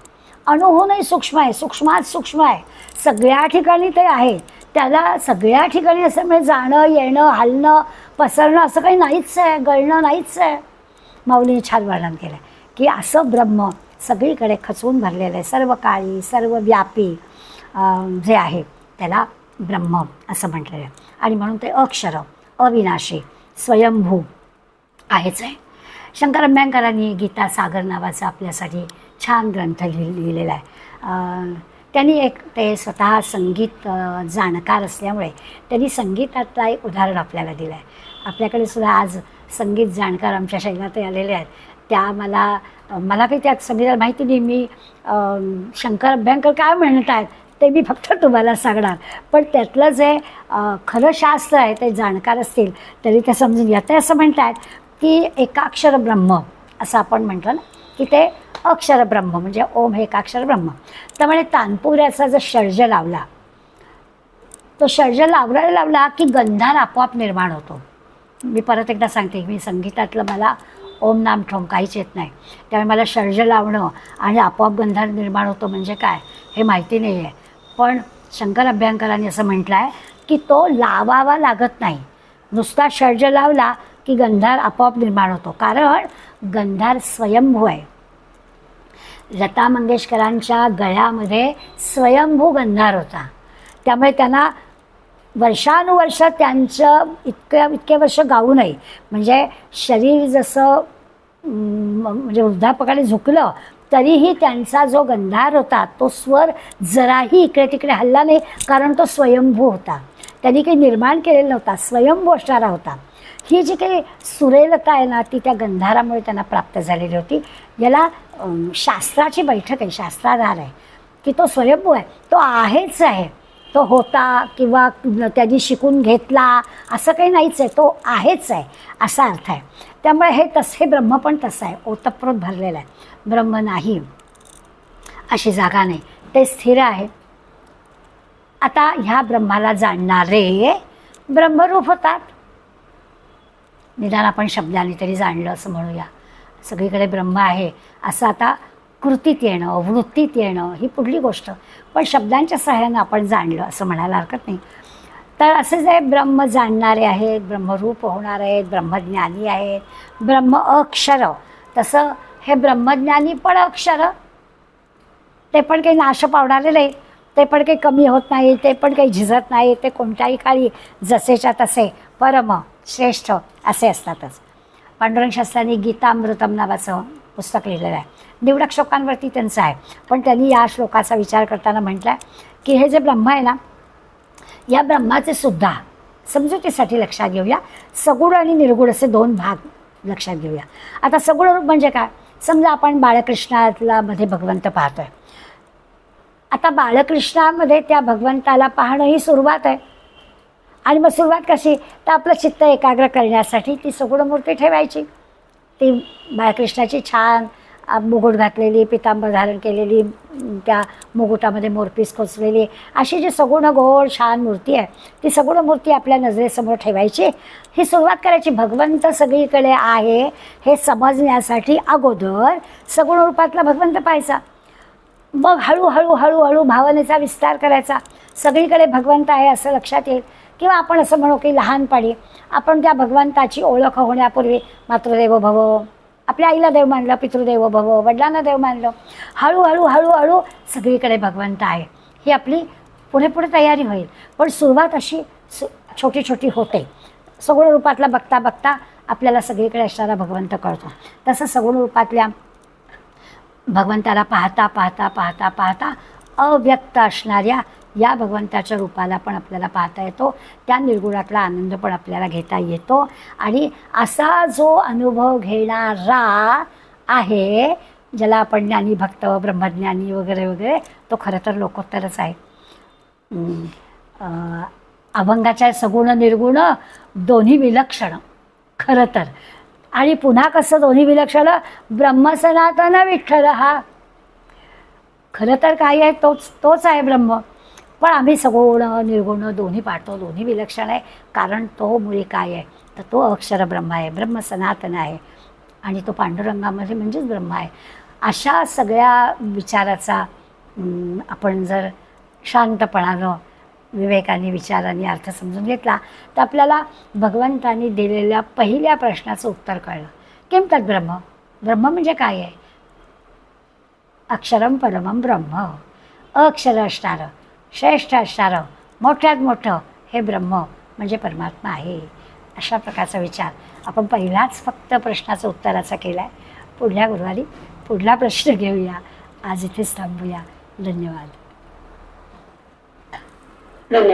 अणुहूनही सूक्ष्म आहे, सूक्ष्मात सूक्ष्म आहे, सगळ्या ठिकाणी ते आहे. त्याला सगळ्या ठिकाणी असं म्हणजे जाणं येणं हलणं पसरणं असं काही नाहीच आहे, गळणं नाहीच आहे. माऊलीने छान वर्णन केलं आहे की असं ब्रह्म सगळीकडे खचवून भरलेलं आहे, सर्व काळी सर्व व्यापी जे आहे त्याला ब्रह्म असं म्हटलेलं आहे. आणि म्हणून ते अक्षर, अविनाशी, स्वयंभू आहेच आहे. शंकर अभ्यंकरांनी गीता सागर नावाचा आपल्यासाठी छान ग्रंथ लिहिलेला आहे. त्यांनी एक ते स्वतः संगीत जाणकार असल्यामुळे त्यांनी संगीतातला एक उदाहरण आपल्याला दिलं आहे. आपल्याकडे सुद्धा आज संगीत जाणकार आमच्या शैलात आलेले आहेत. त्या मला काही त्यात संगीताला माहिती नाही. मी शंकर अभ्यंकर काय म्हणत आहेत ते मी फक्त तुम्हाला सांगणार, पण त्यातलं जे खरं शास्त्र आहे ते जाणकार असतील तरी ते समजून घ्या. ते असं म्हणतात की एकाक्षर ब्रह्म असं आपण म्हटलं ना की ते अक्षर ब्रह्म म्हणजे ओम हे एकाक्षर ब्रह्म. त्यामुळे तानपुऱ्याचा जर षड्ज लावला, तो षड्ज लावला की गंधार आपोआप निर्माण होतो. मी परत एकदा सांगते, मी संगीतातलं मला ओम नाम ठोम काहीच येत नाही, त्यामुळे मला षड्ज लावणं आणि आपोआप गंधार निर्माण होतो म्हणजे काय हे माहिती नाही आहे. पण शंकर अभ्यंकरांनी असं म्हटलं आहे की तो लावावा लागत नाही, नुसता षड्ज लावला की गंधार आपोआप निर्माण होतो. कारण गंधार स्वयंभू आहे. लता मंगेशकरांच्या गळ्यामध्ये स्वयंभू गंधार होता. त्यामुळे त्यांना वर्षानुवर्ष त्यांचं इतके वर्ष गाऊ नये, म्हणजे शरीर जसं म्हणजे वृद्धापकाने झुकलं तरीही त्यांचा जो गंधार होता तो स्वर जराही इकडे तिकडे हल्ला नाही, कारण तो स्वयंभू होता. त्यांनी काही निर्माण केलेला नव्हता, स्वयंभू असणारा होता. ही जी काही सुरेलता आहे ना ती त्या गंधारामुळे त्यांना प्राप्त झालेली होती. याला शास्त्राची बैठक आहे, शास्त्राधार आहे की तो स्वयंभू आहे, तो आहेच आहे. तो होता किंवा त्यांनी शिकून घेतला असं काही नाहीच आहे, तो आहेच आहे असा अर्थ आहे. त्यामुळे हे ब्रह्म पण तसं आहे, ओतप्रोत भरलेलं आहे. ब्रह्म नाही अशी जागा नाही, ते स्थिर आहे. आता ह्या ब्रह्माला जाणणारे ब्रह्मरूप होतात. निदान आपण शब्दाने तरी जाणलं असं म्हणूया. सगळीकडे ब्रह्म आहे असं आता कृतीत येणं, वृत्तीत येणं ही पुढली गोष्ट, पण शब्दांच्या सहाय्यानं आपण जाणलं असं म्हणायला हरकत नाही. तर असे जे ब्रह्म जाणणारे आहेत, ब्रह्मरूप होणार आहेत, ब्रह्मज्ञानी आहेत, ब्रह्म अक्षर, तसं हे ब्रह्मज्ञानी पण अक्षर, ते पण काही नाश पावणारे नाही, ते पण काही कमी होत नाही, ते पण काही झिजत नाही, ते कोणत्याही काळी जसेच्या तसे परम श्रेष्ठ असे असतातच. पांडुरंग शास्त्र्यांनी गीतामृतम नावाचं पुस्तक लिहिलेलं आहे. निवडक श्लोकांवरती त्यांचं आहे, पण त्यांनी या श्लोकाचा विचार करताना म्हटलं आहे की हे जे ब्रह्म आहे ना, या ब्रह्माचे सुद्धा समजुतीसाठी लक्षात घेऊया सगुण आणि निर्गुण असे दोन भाग लक्षात घेऊया. आता सगुण रूप म्हणजे काय? समजा आपण बाळकृष्णातला मध्ये भगवंत पाहतोय. आता बाळकृष्णामध्ये त्या भगवंताला पाहणं ही सुरुवात आहे. आणि मग सुरुवात कशी? तर आपलं चित्त एकाग्र करण्यासाठी ती सगुण मूर्ती ठेवायची. ती बाळकृष्णाची छान मुकुट घातलेली, पितांबर धारण केलेली, त्या मुकुटामध्ये मोरपीस खोचलेली अशी जी सगुण गोड छान मूर्ती आहे ती सगुण मूर्ती आपल्या नजरेसमोर ठेवायची. ही सुरुवात करायची. भगवंत सगळीकडे आहे हे समजण्यासाठी अगोदर सगुण रूपातला भगवंत पाहायचा. मग हळूहळू हळूहळू भावनेचा विस्तार करायचा. सगळीकडे भगवंत आहे असं लक्षात येईल. किंवा आपण असं म्हणू की लहानपणी आपण त्या भगवंताची ओळख होण्यापूर्वी मातृदेवो भव, आपल्या आईला देव मानलं, पितृदेवो भव, वडिलांना देव मानलं. हळूहळू हळूहळू सगळीकडे भगवंत आहे ही आपली पुढे पुढे तयारी होईल. पण सुरुवात अशी छोटी छोटी होते. सगुण रूपातला बघता बघता आपल्याला सगळीकडे असणारा भगवंत कळतो. तसं सगुण रूपातल्या भगवंताला पाहता पाहता पाहता पाहता अव्यक्त असणाऱ्या या भगवंताच्या रूपाला पण आपल्याला पाहता येतो. त्या निर्गुणातला आनंद पण आपल्याला घेता येतो. आणि असा जो अनुभव घेणारा आहे, ज्याला आपण ज्ञानी भक्त, ब्रह्मज्ञानी वगैरे वगैरे, तो खरं तर लोकोत्तरच आहे. अभंगाच्या सगुण निर्गुण दोन्ही विलक्षण खरं तर. आणि पुन्हा कसं दोन्ही विलक्षण? ब्रह्मसनातन विठ्ठल हा खरं तर काय आहे? तोच आहे ब्रह्म. पण आम्ही सगुण निर्गुण दोन्ही पाहतो, दोन्ही विलक्षण आहे. कारण तो मुळी काय आहे? तर तो अक्षर ब्रह्म आहे, ब्रह्म सनातन आहे. आणि तो पांडुरंगामध्ये म्हणजेच ब्रह्म आहे. अशा सगळ्या विचाराचा आपण जर शांतपणानं विवेकाने विचाराने अर्थ समजून घेतला तर आपल्याला भगवंतांनी दिलेल्या पहिल्या प्रश्नाचं उत्तर कळलं किम तत् ब्रह्म? ब्रह्म म्हणजे काय आहे? अक्षरम परमम ब्रह्म, अक्षर असणारं, श्रेष्ठ असणारं, मोठ्यात मोठं हे ब्रह्म म्हणजे परमात्मा आहे. अशा प्रकारचा विचार आपण पहिलाच फक्त प्रश्नाचं उत्तराचा केला आहे. पुढल्या गुरुवारी पुढला प्रश्न घेऊया. आज इथेच थांबूया. धन्यवाद.